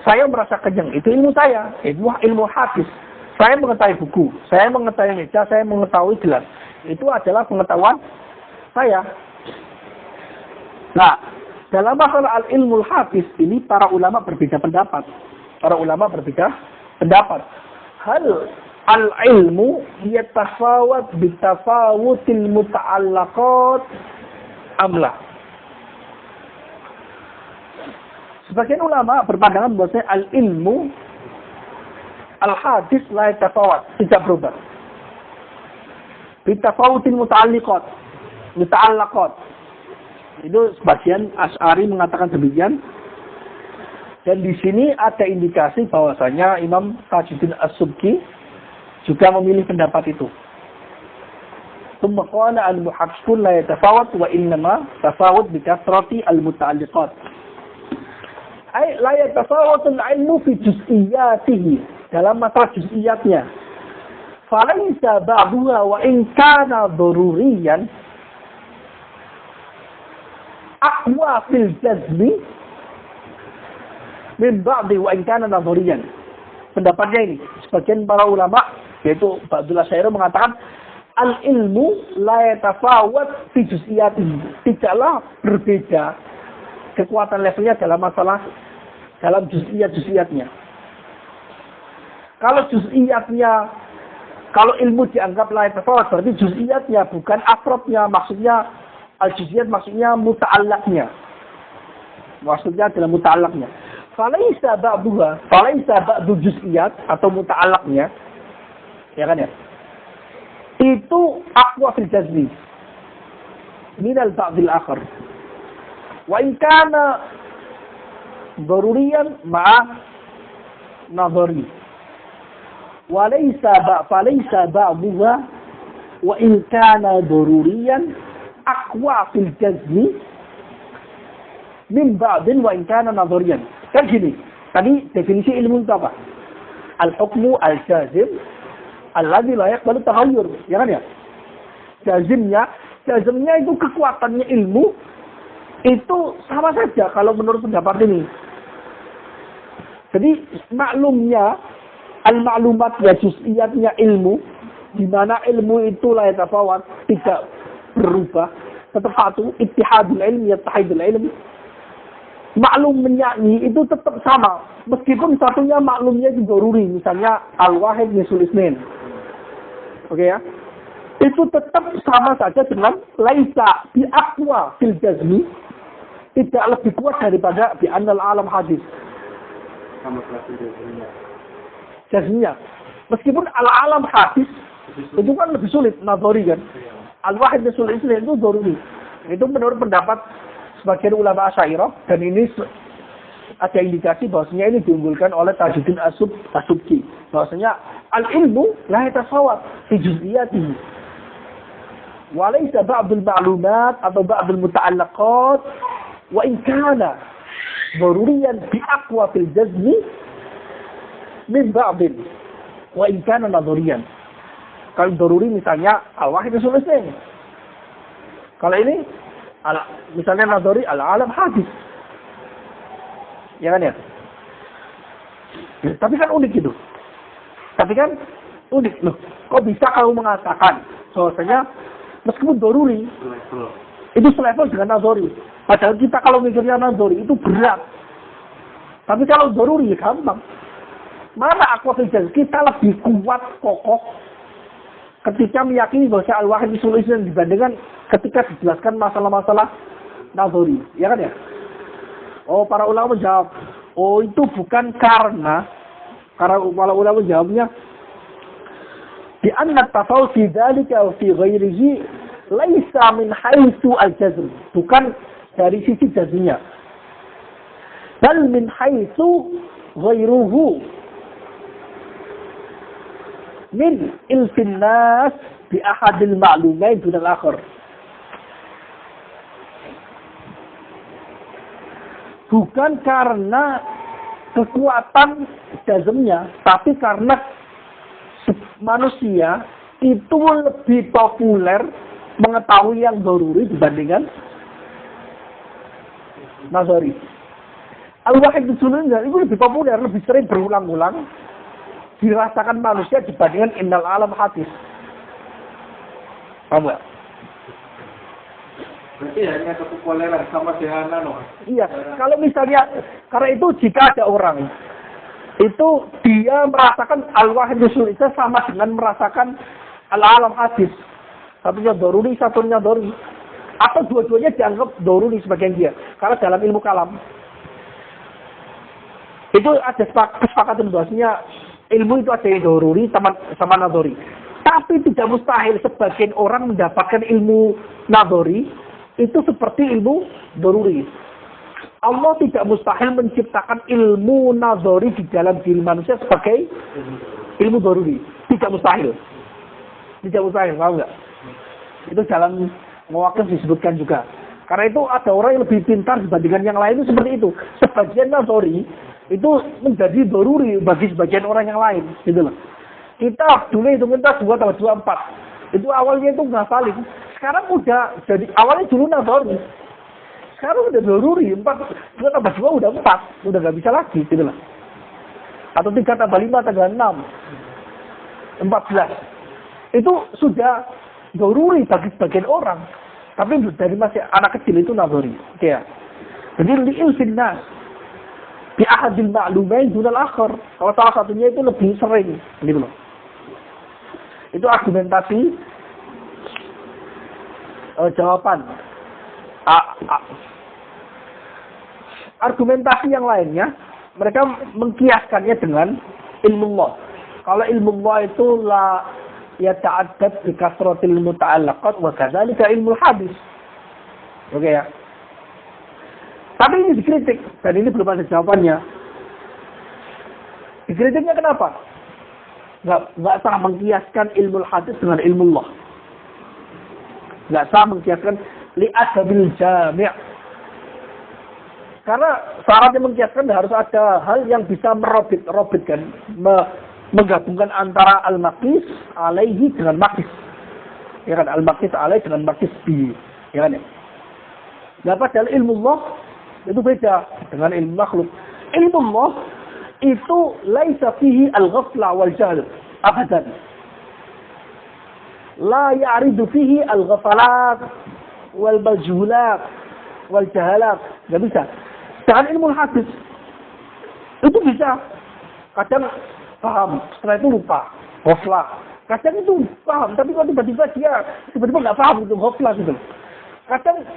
Saya merasa kenyang, itu ilmu saya, ilmu hadis. Saya mengetahui buku, saya mengetahui meja, saya mengetahui gelas. Itu adalah pengetahuan saya. Nah, dalam masalah al-ilmul hadis ini para ulama berbeda pendapat. Para ulama berbeda pendapat. Hal al-ilmu yatafawat bitafawutil muta'allaqat amlah. Sebagian ulama berpandangan bahwa al-ilmu al-hadis la yatafawat, tidak berubah. Bitafawutil muta'allaqat. Itu sebagian Asy'ari mengatakan demikian. Dan di sini ada indikasi bahwasanya Imam Tajuddin As-Subki juga memilih pendapat itu. Tsumma qala al-muhaqqiqun la yatafawat wa innama tafawut bi kathrati al-muta'alliqat. Ai la yatafawat al-ilmu fi juz'iyatihi, dalam masalah juz'iyatnya. Falaysa ba'duha wa in kana daruriyan aqwa fil jazmi min ba'di wa in kana nadhariyan. Pendapatnya ini, sebagian para ulama yaitu Ba'dul Asy'ari mengatakan al-ilmu la yatafawat fi juz'iyatihi, tidaklah berbeda kekuatan levelnya dalam masalah dalam juz'iyatnya. Kalau juz'iyatnya, kalau ilmu dianggap la yatafawat, berarti juz'iyatnya bukan afrodnya, maksudnya al-juz'iyat maksudnya muta'allaqnya. Maksudnya adalah muta'allaqnya. Falaisa ba'duha, falaisa ba'du juz'iyat atau muta'allaqnya, ya kan ya? Itu aqwa fil jazmi min al-ba'd al-akhar. Wa in kana daruriyan ma'a nadhari. Falaysa ba'duha wa in kana daruriyan aqwa fil jazmi min ba'din wa in kana nadhariyan. Kan gini, tadi definisi ilmu itu apa? Al-hukmu al-jazim alladzi la yaqbalu taghayyur, ya kan ya? Jazimnya itu kekuatannya ilmu itu sama saja kalau menurut pendapat ini. Jadi maklumnya al-ma'lumat ya juz'iyatnya ilmu, di mana ilmu itu la yatafawat, tidak berubah, tetap satu, ittihadul ilmi yattahidul ilmi. Maklum menyanyi itu tetap sama, meskipun satunya maklumnya itu daruri, misalnya al-wahid misul isnin. Oke ya? Itu tetap sama saja dengan laisa bi aqwa fil jazmi, tidak lebih kuat daripada bi annal alam hadis. Sama seperti jazminya. Meskipun al-alam hadis itu kan lebih sulit, nadhari kan. Al-wahid misul isnin itu daruri. Itu menurut pendapat sebagian ulama Asy'ariyah, dan ini ada indikasi bahwasanya ini diunggulkan oleh Tajuddin walaysa ba'dul ma'lumat atau ba'dul muta'allaqat wa in kana daruriyan bi aqwa fil jazmi min ba'din wa in kana nadhariyan. Kalau daruri misalnya al-wahid sulaisan. Kalau ini misalnya nadhari al-alam hadis. Ya kan ya? Tapi kan unik gitu. Tapi kan unik loh. Kok bisa kamu mengatakan bahwasanya meskipun daruri itu selevel dengan nadhari. Padahal kita kalau mikirnya nadhari itu berat. Tapi kalau daruri ya gampang. Mana aqwa fil jazm? Kita lebih kuat kokoh ketika meyakini bahwa al-wahid sulaisan dibandingkan ketika dijelaskan masalah-masalah nadhari. Ya kan ya? Oh, para ulama menjawab, oh itu bukan karena para ulama menjawabnya di anna tafawut fi dzalika wa fi ghairihi laisa min haitsu al-jazm, bukan dari sisi jazmnya, bal min haitsu ghairuhu min ilfin nas bi ahadil ma'lumain dun al-akhar. Bukan karena kekuatan jazmnya, tapi karena manusia itu lebih populer mengetahui yang daruri dibandingkan nazari. Al-wahid sulaisan itu lebih populer, lebih sering berulang-ulang dirasakan manusia dibandingkan innal alam hadis. Paham nggak? Berarti hanya kepopuleran sama dengan Iya, kalau misalnya karena itu jika ada orang itu dia merasakan al-wahid sulaisan sama dengan merasakan al-alam hadis. Satunya daruri, satunya daruri. Atau dua-duanya dianggap daruri sebagian dia. Karena dalam ilmu kalam itu ada kesepakatan bahwasanya ilmu itu ada yang daruri sama nadhari. Tapi tidak mustahil sebagian orang mendapatkan ilmu nadhari itu seperti ilmu daruri. Allah tidak mustahil menciptakan ilmu nadhari di dalam diri manusia sebagai ilmu daruri. Tidak mustahil. Tidak mustahil, paham nggak? Itu dalam mewakil disebutkan juga. Karena itu ada orang yang lebih pintar dibandingkan yang lain itu seperti itu. Sebagian nadhari itu menjadi daruri bagi sebagian orang yang lain, gitu loh. Kita dulu hitung kita 2 tambah 2 4. Itu awalnya itu ngafalin. Sekarang udah jadi awalnya dulu nadhari. Sekarang udah daruri 4 2 tambah 2 udah 4. Udah nggak bisa lagi, gitu loh. Atau 3 tambah 5 tambah 6 14. Itu sudah daruri bagi sebagian orang. Tapi dari masih anak kecil itu nadhari. Oke ya. Jadi li'il finnas bi ahadil ma'lumain dunal akhar. Kalau salah satunya itu lebih sering, gitu loh. Itu argumentasi jawaban. Argumentasi yang lainnya, mereka mengkiaskannya dengan ilmu Allah. Kalau ilmu Allah itu la yata'addad bi kasratil muta'allaqat wa kadzalika ilmu hadis. Oke ya. Tapi ini dikritik dan ini belum ada jawabannya. Dikritiknya kenapa? Nggak sah mengkiaskan ilmu hadis dengan ilmu Allah. Nggak sah mengkiaskan li'adabil jami'. Karena syaratnya mengkiaskan harus ada hal yang bisa merobitkan, menggabungkan antara al-maqis alaihi dengan maqis. Ya kan, al-maqis alaihi dengan maqis bi. Ya kan ya. Nah, padahal ilmu Allah itu beda dengan ilmu makhluk. Ilmu Allah itu laisa fihi al-ghafla wal jahl abadan. La ya'ridu fihi al-ghafalat wal majhulat wal jahalat. Enggak bisa. Dengan ilmu hadis itu bisa. Kadang paham, setelah itu lupa. Ghaflah. Kadang itu paham, tapi kalau tiba-tiba dia tiba-tiba nggak paham itu ghaflah gitu. Kadang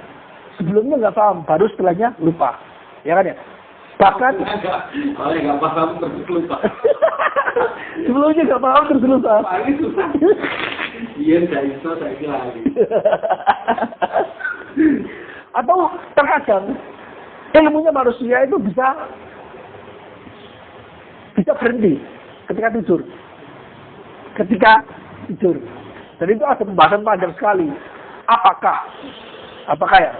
sebelumnya nggak paham, baru setelahnya lupa. Ya kan ya? Bahkan kalau nggak paham terus lupa. Sebelumnya nggak paham terus lupa. Ini susah. Iya, nggak bisa saya lagi. Atau terkadang ilmunya manusia itu bisa berhenti ketika tidur. Dan itu ada pembahasan panjang sekali. apakah ya?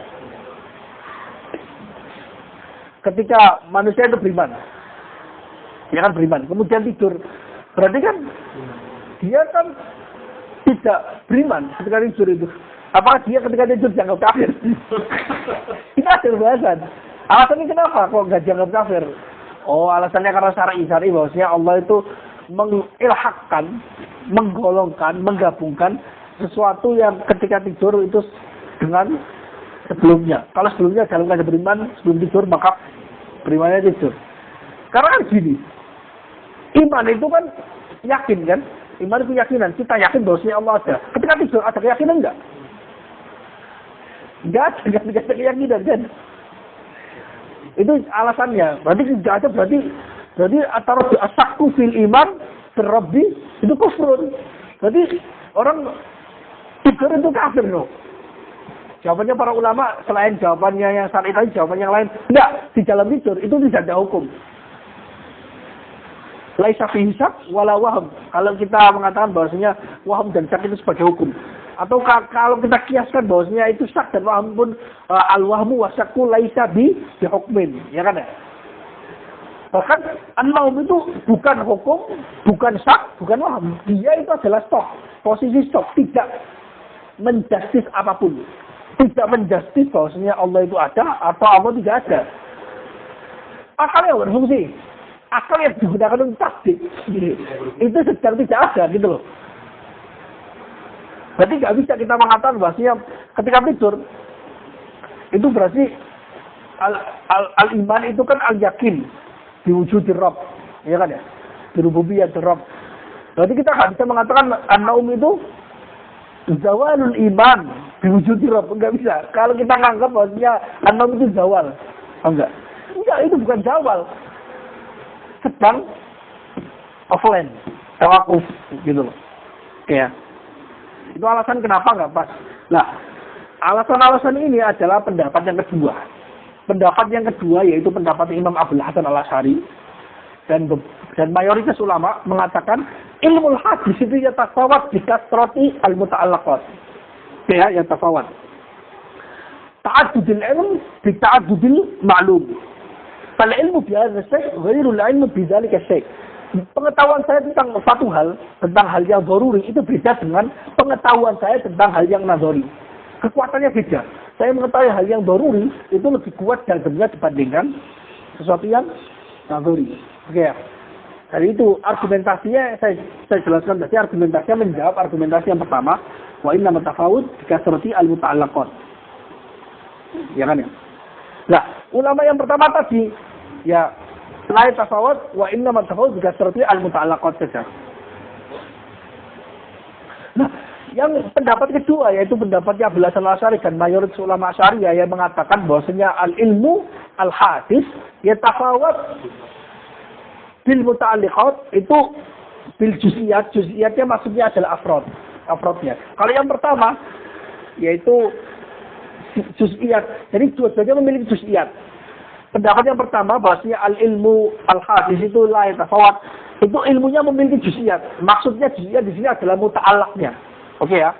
Ketika manusia itu beriman, dia kan beriman, kemudian tidur, berarti kan dia kan tidak beriman ketika tidur itu. Apakah dia ketika tidur dianggap kafir? Itu ada pembahasan. Alasannya kenapa kok nggak dianggap kafir? Oh, alasannya karena syar'i bahwasanya Allah itu mengilhakkan, menggolongkan, menggabungkan sesuatu yang ketika tidur itu dengan sebelumnya. Kalau sebelumnya dalam keadaan beriman, sebelum tidur maka berimannya tidur. Karena kan gini, iman itu kan yakin kan? Iman itu keyakinan. Kita yakin bahwasanya Allah ada. Ketika tidur ada keyakinan enggak? Enggak ada keyakinan kan? Itu alasannya. Berarti tidak ada, berarti antara asakku fil iman terlebih itu kufrun. Berarti orang tidur itu kafir loh. Jawabannya para ulama selain jawabannya yang syar'i tadi, jawaban yang lain enggak, di dalam tidur itu tidak ada hukum. Laisa fi hisab wala waham. Kalau kita mengatakan bahwasanya waham dan syak itu sebagai hukum. Atau kalau kita kiaskan bahwasanya itu syak dan waham pun al-wahmu wa syakku laisa bi hukmin, ya kan ya? Bahkan an-naum itu bukan hukum, bukan syak, bukan waham. Dia itu adalah stok, posisi stok, tidak menjustis apapun. Tidak menjustis bahwasanya Allah itu ada atau Allah tidak ada. Akal yang berfungsi. Akal yang digunakan untuk tasdik. Itu sedang tidak ada gitu loh. Berarti nggak bisa kita mengatakan bahwasanya ketika tidur itu berarti al-iman itu kan al-yakin diwujudir Rabb, ya kan ya? Birububiyatir Rabb. Berarti kita nggak bisa mengatakan an-naum itu zawalul iman diwujudir Rabb, enggak bisa. Kalau kita nganggap bahwasanya an-naum itu zawal, enggak. Enggak, itu bukan zawal. Sedang offline, tawakuf gitu loh. Oke ya. Itu alasan kenapa nggak pas. Nah, alasan-alasan ini adalah pendapat yang kedua. Pendapat yang kedua yaitu pendapat Imam Abdul Hasan Al-Asy'ari dan mayoritas ulama mengatakan ilmu hadis itu yatafawat bi kasrati al-muta'allaqat. Ya, yatafawat. Ta'addudul ilm bi ta'addudil ma'lum. Fal ilmu bi hadha syai' ghairul ilmu bi dzalika syai'. Pengetahuan saya tentang satu hal, tentang hal yang daruri itu beda dengan pengetahuan saya tentang hal yang nadhari. Kekuatannya beda. Saya mengetahui hal yang daruri itu lebih kuat dan benar dibandingkan sesuatu yang nadhari. Oke ya. Jadi itu argumentasinya saya jelaskan tadi, argumentasinya menjawab argumentasi yang pertama, wa inna matafawud kasrati al-muta'allaqat. Ya kan ya? Nah, ulama yang pertama tadi ya la tafawud wa inna matafawud kasrati al-muta'allaqat saja. Nah, yang pendapat kedua yaitu pendapatnya Abdul Hasan Al-Asy'ari dan mayoritas ulama Asy'ariyah yang mengatakan bahwasanya al-ilmu al-hadis yatafawud bil muta'alliqat itu bil juz'iyatnya maksudnya adalah afrodnya. Kalau yang pertama yaitu juz'iyat. Jadi dua-duanya memiliki juz'iyat. Pendapat yang pertama bahwasanya al-ilmu al-hadis itu la yatafawat. Itu ilmunya memiliki juz'iyat. Maksudnya juz'iyat di sini adalah muta'allaqnya. Oke ya.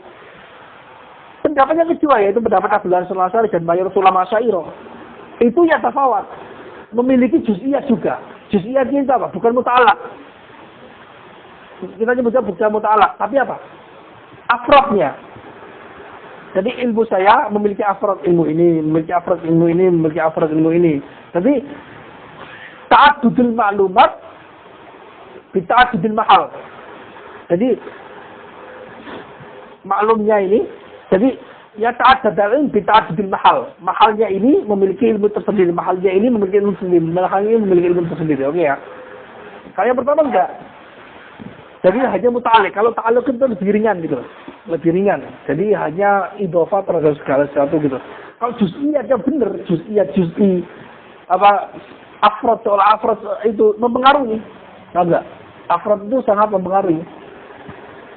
Pendapat yang kedua yaitu pendapat Abdul Hasan Al-Asy'ari dan mayoritas ulama Asy'ariyah. Itu yatafawat. Memiliki juz'iyat juga. Juz'iyatnya itu apa? Bukan muta'allaq. Kita nyebutnya bukan muta'allaq, tapi apa? Afrodnya. Jadi ilmu saya memiliki afrod ilmu ini, memiliki afrod ilmu ini, memiliki afrod ilmu ini. Jadi ta'addudul ma'lumat bi ta'addudil mahal. Jadi maklumnya ini, jadi ya ta'addudul ilm bi ta'addudil mahal. Mahalnya ini memiliki ilmu tersendiri, mahalnya ini memiliki ilmu tersendiri, mahalnya ini memiliki ilmu tersendiri. Oke ya. Kalau yang pertama enggak. Jadi hanya muta'alliq. Kalau ta'alluq itu lebih ringan gitu. Lebih ringan. Jadi hanya idhofah terhadap segala sesuatu gitu. Kalau juz'iyatnya benar, juz'i apa afrod, soal afrod itu mempengaruhi. Enggak. Afrod itu sangat mempengaruhi.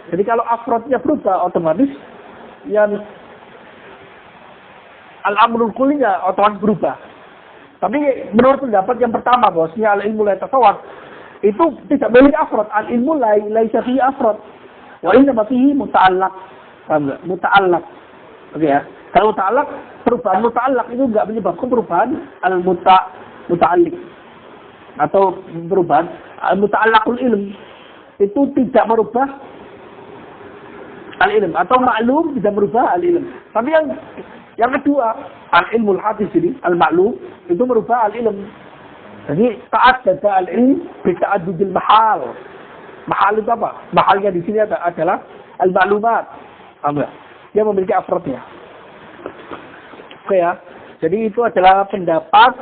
Jadi kalau afrodnya berubah otomatis yang al-amrul kullinya otomatis berubah. Tapi menurut pendapat yang pertama bahwasanya al-ilmu la yatafawat itu tidak memiliki afrod. Al-ilmu laisa fihi afrod. Wa inna ma fihi muta'allaq. Muta'allaq. Oke ya. Kalau muta'allaq, perubahan muta'allaq itu enggak menyebabkan perubahan muta'alliq. Atau perubahan muta'allaqul ilm. Itu tidak merubah al-ilm. Atau ma'lum tidak merubah al-ilm. Tapi yang kedua, al-ilmul hadis ini, al-ma'lum, itu merubah al-ilm. Jadi taat dada al-ilm bita'adudil mahal. Mahal itu apa? Mahalnya di sini adalah al-ma'lumat. Dia memiliki afrodnya. Oke ya. Jadi itu adalah pendapat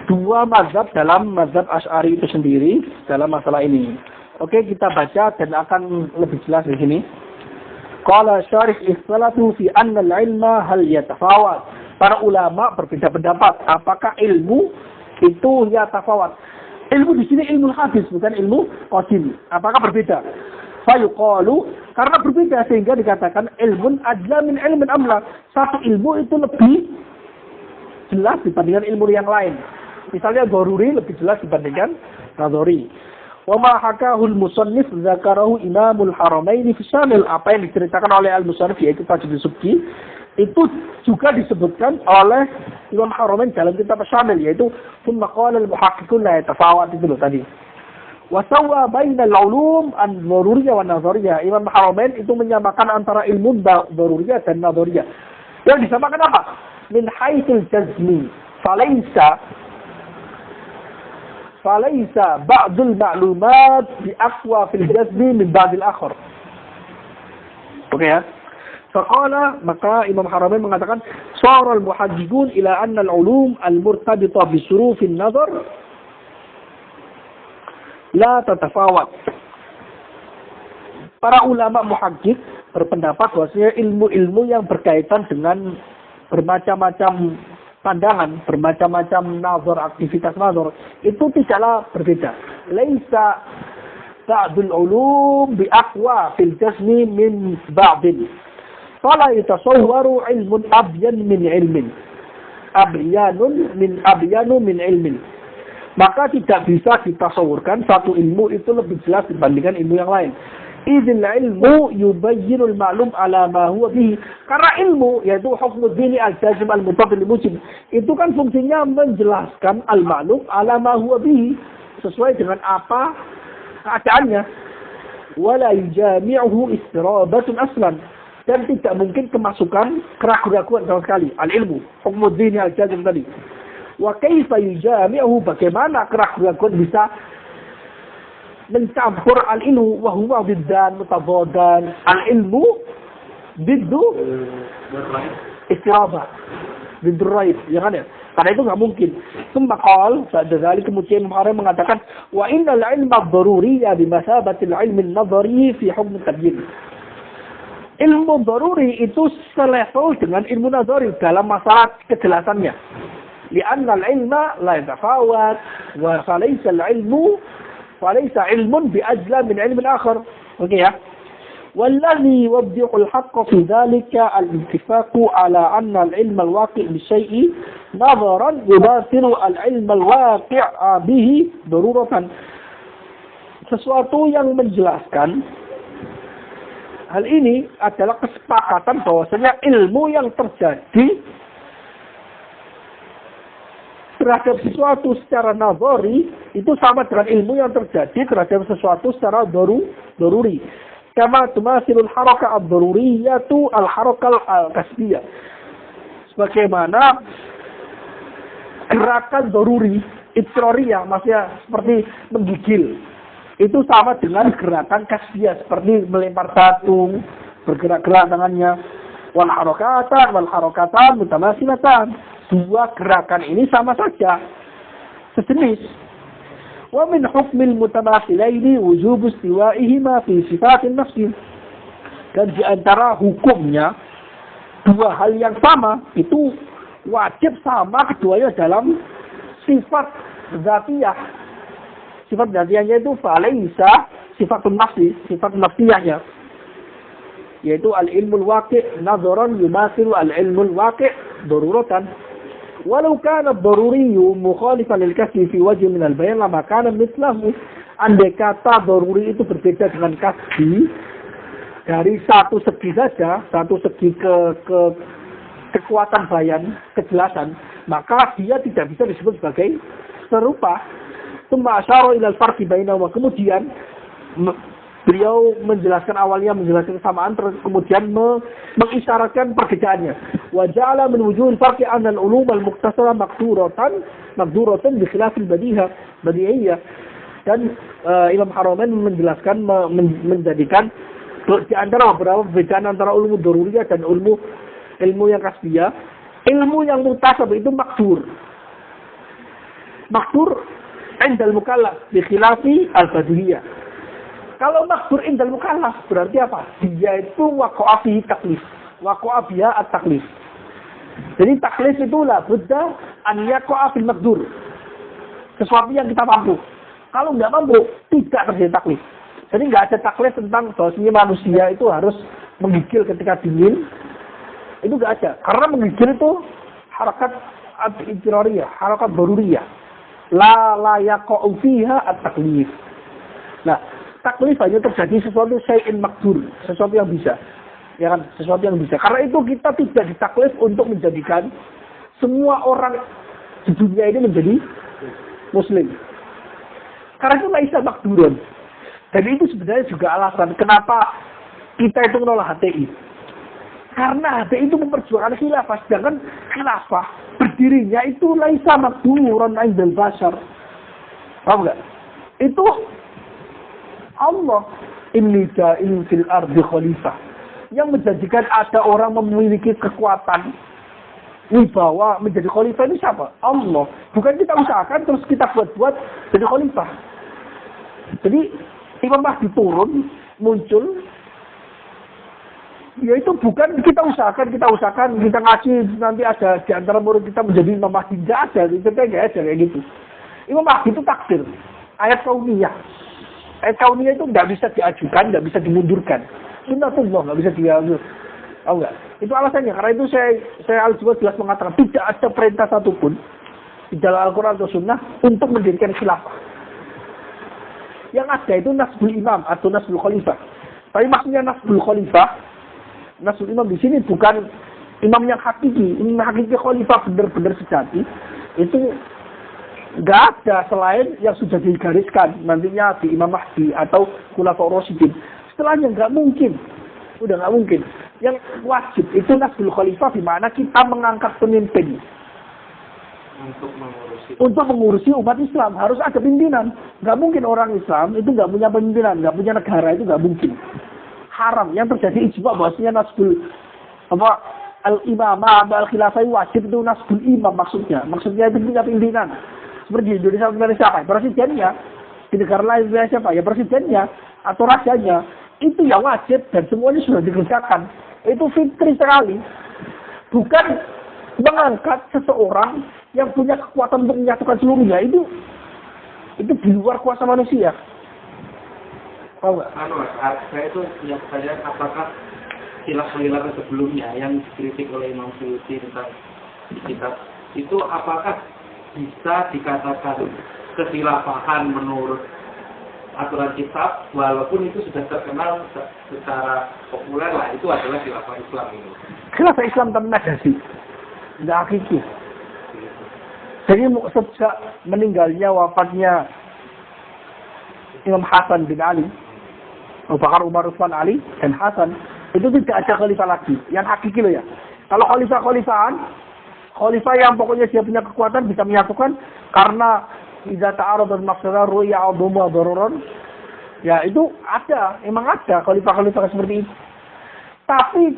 dua mazhab dalam mazhab Asy'ari itu sendiri dalam masalah ini. Oke, kita baca dan akan lebih jelas di sini. Qala syarih istilatu fi anna al-ilma hal yatafawat. Para ulama berbeda pendapat apakah ilmu itu yatafawat. Ilmu di sini ilmu hadis bukan ilmu qadim. Apakah berbeda? Fayuqalu, karena berbeda sehingga dikatakan ilmun ajla min ilmin amla. Satu ilmu itu lebih jelas dibandingkan ilmu yang lain. Misalnya daruri lebih jelas dibandingkan nadhari. Wa ma hakahul musannif zakarahu Imamul Haramain fi Syamil. Apa yang diceritakan oleh al-musannif yaitu Tajuddin Subki itu juga disebutkan oleh Imam Haramain dalam kitab Syamil, yaitu thumma qala al-muhaqqiqun la yatafawat itu loh tadi. Wa sawwa bainal ulum an-daruriyah wan nadhariyah. Imam Haramain itu menyamakan antara ilmu daruriyah dan nadhariyah. Yang disamakan apa? Min haitsul jazmi falaysa ba'dul ma'lumat bi aqwa fil jazmi min ba'dil akhar. Oke ya. Faqala, maka Imam Haramain mengatakan sara al-muhajjiqun ila anna al-ulum al-murtabita bi surufin nazar la tatafawat. Para ulama muhaqqiq berpendapat bahwasanya ilmu-ilmu yang berkaitan dengan bermacam-macam pandangan, bermacam-macam nazar, aktivitas nazar, itu tidaklah berbeda. Laisa ba'dul ulum bi aqwa fil jazmi min ba'din. Fala yatasawwaru ilmun abyan min ilmin. Abyanu min ilmin. Maka tidak bisa ditasawurkan satu ilmu itu lebih jelas dibandingkan ilmu yang lain. Idzil ilmu yubayyinul ma'lum ala ma huwa bihi. Karena ilmu yaitu hukmud dini al-jazim al-mutabil mujib. Itu kan fungsinya menjelaskan al-ma'lum ala ma huwa bihi, sesuai dengan apa keadaannya. Wala yujami'uhu istirabatun aslan. Dan tidak mungkin kemasukan keraguan-keraguan sama sekali. Al-ilmu, hukmud dini al-jazim tadi. Wa kaifa yujami'uhu, bagaimana keraguan-keraguan bisa mencampur al-ilmu wa huwa biddan mutadaddan. Al-ilmu biddu istirabah, biddu raib, ya kan ya? Karena itu nggak mungkin. Sembakal saat dari kemudian Muharram mengatakan wa innal ilma ad-daruriyya bimasabatil ilmi an-nadhari fi hukm at-tabyin. Ilmu daruri itu selevel dengan ilmu nadhari dalam masalah kejelasannya. Li'anna al-ilma la yatafawat wa falaysa ilmun bi'ajla min ilmin akhar. Oke ya. Walladhi yuwaddihu al-haqqa fi dhalika al-ittifaqu ala anna al-ilm al-waqi' bi syai'i nadharan yubathiru al-ilm al-waqi' bihi daruratan. Sesuatu yang menjelaskan hal ini adalah kesepakatan bahwasanya ilmu yang terjadi terhadap sesuatu secara nazari itu sama dengan ilmu yang terjadi terhadap sesuatu secara daruri. Kama tumasilul haraka ad-daruriyatu al-haraka al-kasbiyah. Sebagaimana gerakan daruri, itroriyah, maksudnya seperti menggigil. Itu sama dengan gerakan kasbiyah, seperti melempar batu, bergerak-gerak tangannya. Wal harokatan mutamasilatan. Dua gerakan ini sama saja, sejenis. Wa min hukmil mutamasilaini wujubu istiwa'ihima fi sifatin nafsi. Dan di antara hukumnya dua hal yang sama itu wajib sama keduanya dalam sifat zatiyah. Sifat zatiyahnya itu falaysa sifatun nafsi, sifat nafsiyahnya. Yaitu al-ilmul waqi' nadharan yumathilu al-ilmul waqi' daruratan. Walau kana ad-daruriyyu mukhalifan lil kasbi fi wajh min al-bayan lama kana mithlahu. Andai kata daruri itu berbeda dengan kasbi, dari satu segi saja, satu segi kekuatan bayan, kejelasan, maka dia tidak bisa disebut sebagai serupa. Tsumma asyara ilal farqi bainahuma. Kemudian beliau menjelaskan awalnya menjelaskan kesamaan, kemudian mengisyaratkan perbedaannya. Wa ja'ala min wujuhil farqi anna al-ulum al-mukhtasara maqduratan bi khilafil badi'iyah. Dan Imam Haramain menjelaskan menjadikan di antara beberapa perbedaan antara ilmu daruriyah dan ilmu yang kasbiyah. Ilmu yang mutasab itu makdur. Makdur indal mukallaf bi khilafi al-badihiyah. Kalau makdur indal mukallaf berarti apa? Dia itu waqa'a fihi taklif. Waqa'a biha at-taklif. Jadi taklif itu la budda an yaqa'a fil makdur. Sesuatu yang kita mampu. Kalau nggak mampu, tidak terjadi taklif. Jadi nggak ada taklif tentang bahwasanya manusia itu harus menggigil ketika dingin. Itu nggak ada. Karena menggigil itu harakat ad-idrariyah, harakat daruriyah. La yaqa'u fiha at-taklif. Nah, taklif hanya terjadi sesuatu syai'in makdur, sesuatu yang bisa. Ya kan, sesuatu yang bisa. Karena itu kita tidak ditaklif untuk menjadikan semua orang di dunia ini menjadi muslim. Karena itu laisa makdurun. Dan itu sebenarnya juga alasan kenapa kita itu menolak HTI. Karena HTI itu memperjuangkan khilafah, sedangkan khilafah berdirinya itu laisa makdurun indal bashar. Paham enggak? Itu Allah inni ja'ilun fil ardi khalifah. Yang menjadikan ada orang memiliki kekuatan wibawa menjadi khalifah ini siapa? Allah. Bukan kita usahakan terus kita buat-buat jadi khalifah. Jadi Imam Mahdi turun, muncul, ya itu bukan kita usahakan, kita ngaji, nanti ada di antara murid kita menjadi Imam Mahdi. Tidak ada, itu kayak gitu. Imam Mahdi itu takdir, ayat kauniyah. Ayat kauniyah itu tidak bisa diajukan, tidak bisa dimundurkan. Sunnatullah, nggak bisa diajukan. Oh enggak, itu alasannya. Karena itu saya Al-Jubah jelas mengatakan, tidak ada perintah satupun di dalam Al-Quran atau Sunnah untuk mendirikan khilafah. Yang ada itu nasbul imam atau nasbul khalifah. Tapi maksudnya nasbul khalifah, nasbul imam di sini bukan imam yang hakiki. Imam hakiki khalifah benar-benar sejati. Itu nggak ada selain yang sudah digariskan nantinya di Imam Mahdi atau Khulafaur Rasyidin. Setelahnya nggak mungkin. Udah nggak mungkin. Yang wajib itu nasbul khalifah, di mana kita mengangkat pemimpin. Untuk mengurusi umat Islam harus ada pimpinan. Nggak mungkin orang Islam itu nggak punya pimpinan, nggak punya negara, itu nggak mungkin. Haram. Yang terjadi ijma bahwasanya nasbul al-imamah atau al-khilafah wajib itu nasbul imam maksudnya. Maksudnya itu punya pimpinan. Seperti di Indonesia siapa? Presidennya. Di negara lain siapa? Ya presidennya atau rajanya. Itu yang wajib dan semuanya sudah dikerjakan. Itu fitri sekali. Bukan mengangkat seseorang yang punya kekuatan untuk menyatukan seluruhnya. Itu di luar kuasa manusia. Tahu nggak? Saya itu punya pertanyaan, apakah khilafah sebelumnya yang dikritik oleh Imam Suyuti tentang kitab itu apakah bisa dikatakan kekhilafahan menurut aturan kitab, walaupun itu sudah terkenal secara populer lah, itu adalah khilafah Islam ini. Khilafah Islam tak najasi, tidak hakiki. Jadi sejak meninggalnya wafatnya Imam Hasan bin Ali, Abu Bakar, Umar, Utsman, Ali, dan Hasan, itu tidak ada khalifah lagi. Yang hakiki loh ya. Kalau khalifah yang pokoknya dia punya kekuatan bisa menyatukan karena idza ta'arada al-mafsada ru'ya 'uduma daruran. Ya itu ada, memang ada khalifah-khalifah seperti itu. Tapi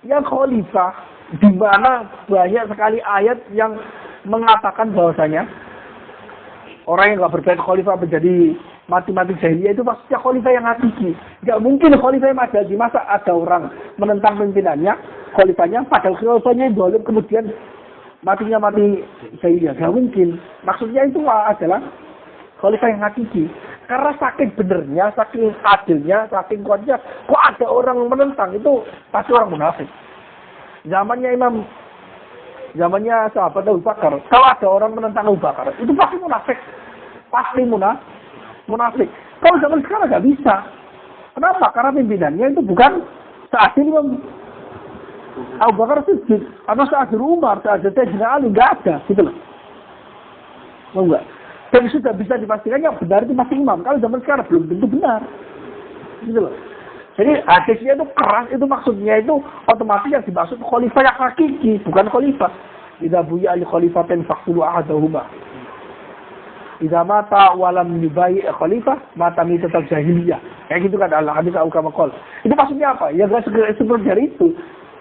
yang khalifah di mana banyak sekali ayat yang mengatakan bahwasanya orang yang nggak berbaik khalifah menjadi mati-mati jahiliyah, itu maksudnya khalifah yang hakiki. Nggak mungkin khalifah yang ada di masa ada orang menentang pimpinannya, khalifahnya, padahal khalifahnya yang dolim kemudian matinya mati jahiliyah. Nggak mungkin. Maksudnya itu adalah khalifah yang hakiki. Karena saking benernya, saking adilnya, saking kuatnya, kok ada orang menentang, itu pasti orang munafik. Zamannya sahabat Abu Bakar, kalau ada orang menentang Abu Bakar, itu pasti munafik. Pasti munafik. Kalau zaman sekarang nggak bisa. Kenapa? Karena pimpinannya itu bukan seadil Imam Abu Bakar Siddiq, atau seadil Umar, seadil Sayyidina Ali, nggak ada, gitu loh. Mau nggak? Dan sudah bisa dipastikan yang benar itu masih imam. Kalau zaman sekarang belum tentu benar, gitu loh. Jadi hadisnya itu keras, itu maksudnya itu otomatis yang dimaksud khalifah yang hakiki, bukan khalifah. Idza buya ali khalifatin faqtulu ahadahuma. Idza mata walam yubai khalifah, mata mitatal jahiliyah. Kayak gitu kan Allah hadis kama qol. Itu maksudnya apa? Ya enggak seperti dari itu.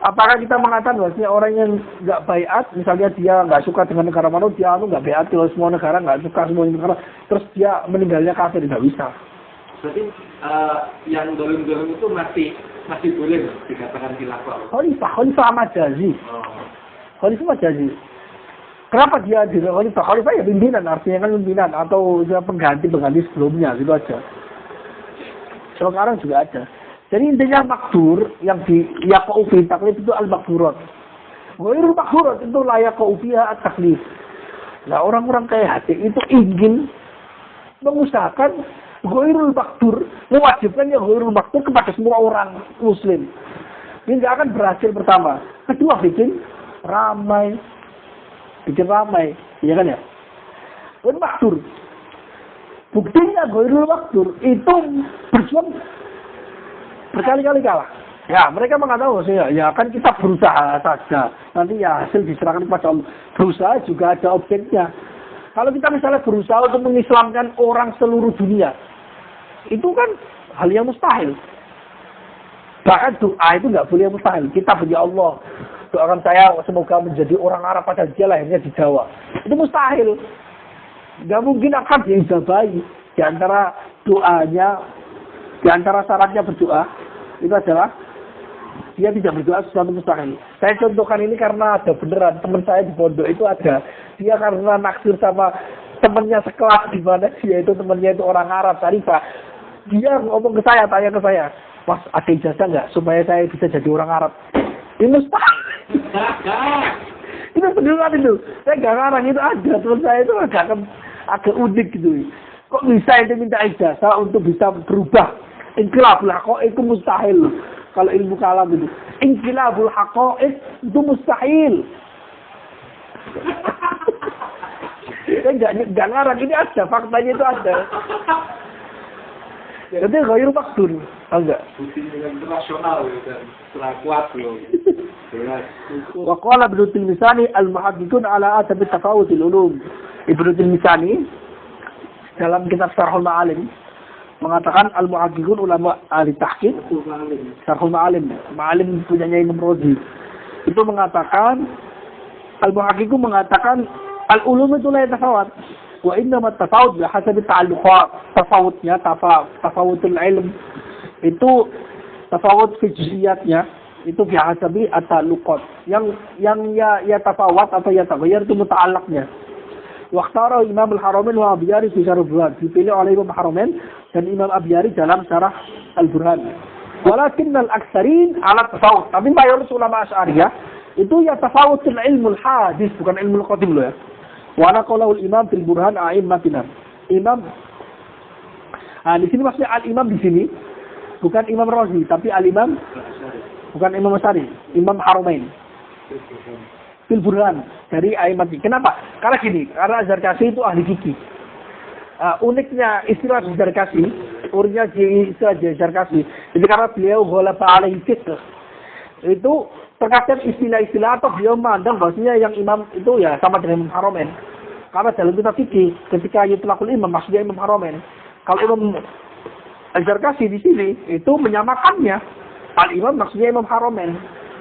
Apakah kita mengatakan bahwasanya orang yang enggak baiat, misalnya dia enggak suka dengan negara mana, dia enggak baiat kalau semua negara enggak suka semua negara, terus dia meninggalnya kafir, tidak bisa. Berarti yang dolim-dolim itu masih boleh dikatakan khilafah. Khalifah majazi. Khalifah majazi. Kenapa dia di khalifah? Khalifah ya pimpinan, artinya kan pimpinan atau pengganti sebelumnya, gitu aja. Sekarang juga ada. Jadi intinya makdur yang di yaqa'u fi taklif itu al-makdurat. Ghairul makdurat itu la yaqa'u fiha at-taklif. Nah, orang-orang kayak hati itu ingin mengusahakan ghairul makdur, mewajibkan yang ghairul makdur kepada semua orang muslim. Ini nggak akan berhasil pertama. Kedua, bikin ramai, iya kan ya? Ghairul makdur. Buktinya ghairul makdur itu berjuang berkali-kali kalah. Ya, mereka mengatakan ya kan kita berusaha saja. Nanti ya hasil diserahkan kepada Allah. Berusaha juga ada objeknya. Kalau kita misalnya berusaha untuk mengislamkan orang seluruh dunia, itu kan hal yang mustahil. Bahkan doa itu nggak boleh yang mustahil. Kita punya Allah, doakan saya semoga menjadi orang Arab pada dia lahirnya di Jawa. Itu mustahil. Nggak mungkin akan diijabahi. Di antara doanya, di antara syaratnya berdoa, itu adalah dia tidak berdoa sesuatu mustahil. Saya contohkan ini karena ada beneran. Teman saya di pondok itu ada. Dia karena naksir sama temannya sekelas di mana dia itu temannya itu orang Arab, Syarifah. Dia ngomong ke saya, tanya ke saya, Mas, ada ijazah nggak supaya saya bisa jadi orang Arab? Ini mustahil. Itu beneran itu. Saya nggak ngarang, itu ada. Teman saya itu agak unik gitu. Kok bisa itu minta ijazah untuk bisa berubah? Inqilabul haqa'iq itu mustahil. Kalau ilmu kalam itu. Inqilabul haqa'iq itu mustahil. Saya nggak ngarang, ini ada. Faktanya itu ada. Jadi ghair makdur. Enggak. Bukti dengan internasional dan setelah kuat loh. Wa qala Ibnu Tilmisani al-muhaddiqun ala adab at-tafawut al-ulum. Ibnu Tilmisani dalam kitab Syarhul Ma'alim mengatakan al-muhaddiqun ulama ahli tahqiq, Syarhul Ma'alim, Ma'alim punyanya Imam Razi. Itu mengatakan al-muhaddiqun mengatakan al-ulum itu la yatafawat. Wa innama at-tafawut bihasabi ta'alluqat. Tafawutnya tafawutul ilm itu tafawut fi juz'iyatnya itu bihasabi at-ta'alluqat. Yang ya tafawat atau ya taghayyur itu muta'allaqnya. Wakhtara Imam Al-Haramain wa Abyari fi Syarh Al-Burhan. Dipilih oleh Imam Haramain dan Imam Abyari dalam Syarah Al-Burhan. Walakin al-aktsarin ala tafawut. Tapi mayoritas ulama Asy'ariyah itu ya tafawutul ilmul hadis, bukan ilmul qadim loh ya. Wa naqalahu al-Imam fil Burhan a'immatina. Imam di sini maksudnya al-Imam di sini bukan Imam Razi, tapi al-Imam bukan Imam Asy'ari, Imam Haramain. Fil Burhan dari Aimmati. Kenapa? Karena gini, karena Zarkashi itu ahli fikih. Uniknya istilah Zarkashi, uniknya istilah Zarkashi, itu karena beliau ghalaba alaihi fiqh. Itu terkadang istilah-istilah atau beliau memandang bahwasanya yang imam itu ya sama dengan Imam Haramain. Karena dalam kitab fikih ketika yutlaqul imam maksudnya Imam Haramain. Kalau Imam Zarkashi di sini itu menyamakannya al-imam maksudnya Imam Haramain.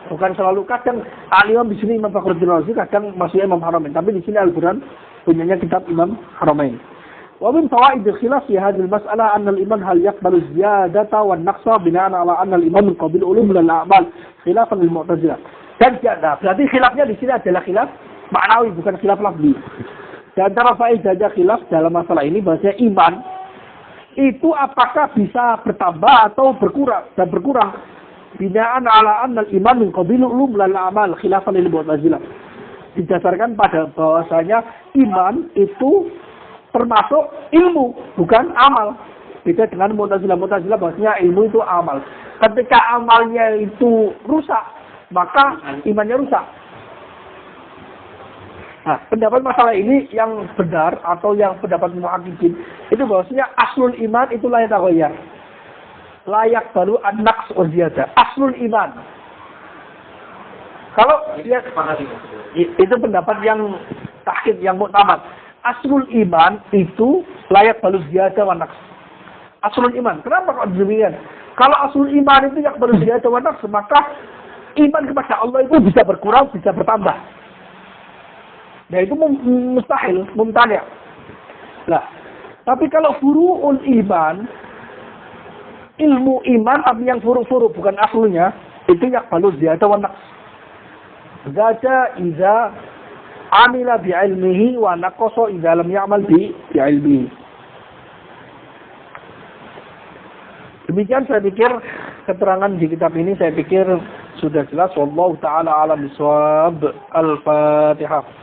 Bukan selalu kadang al-imam di sini Imam Fakhruddin Razi, kadang maksudnya Imam Haramain. Tapi di sini Al-Quran punyanya kitab Imam Haramain. Wa min fawaid al-khilaf fi hadhihi al-mas'alah anna al-imam hal yaqbalu ziyadata wa an-naqsa bina'an ala anna al-imam min qabil ulum lil a'mal khilafan lil mu'tazilah. Dan berarti khilafnya di sini adalah khilaf maknawi bukan khilaf lafzi. Dan antara faedahnya khilaf dalam masalah ini bahwasanya iman itu apakah bisa bertambah atau berkurang dan berkurang. Binaan ala anna al-iman min qabil ulum lil a'mal khilafan lil mu'tazilah. Didasarkan pada bahwasanya iman itu termasuk ilmu bukan amal. Beda dengan Mu'tazilah. Mu'tazilah bahwasanya ilmu itu amal. Ketika amalnya itu rusak, maka imannya rusak. Nah, pendapat masalah ini yang benar atau yang pendapat mu'akkidin itu bahwasanya aslul iman itu la yataghayyar. Layak baru an-naqs wa ziyadah. Aslul iman. Kalau ya, itu pendapat yang takhid, yang muktamad. Aslul iman itu layak baru ziyadah wa naqs. Aslul iman. Kenapa kok demikian? Kalau aslul iman itu yang baru ziyadah wa naqs, maka iman kepada Allah itu bisa berkurang, bisa bertambah. Nah itu mustahil, mumtani'. Nah, tapi kalau furu'ul iman, ilmu iman tapi yang furu' bukan aslunya, itu yaqbalu ziyadah wa naqs. Zada idza amila bi'ilmihi wa naqasa idza lam ya'mal bi'ilmihi. Demikian saya pikir keterangan di kitab ini saya pikir sudah jelas. Wallahu ta'ala a'lam bishawab. Al-Fatihah.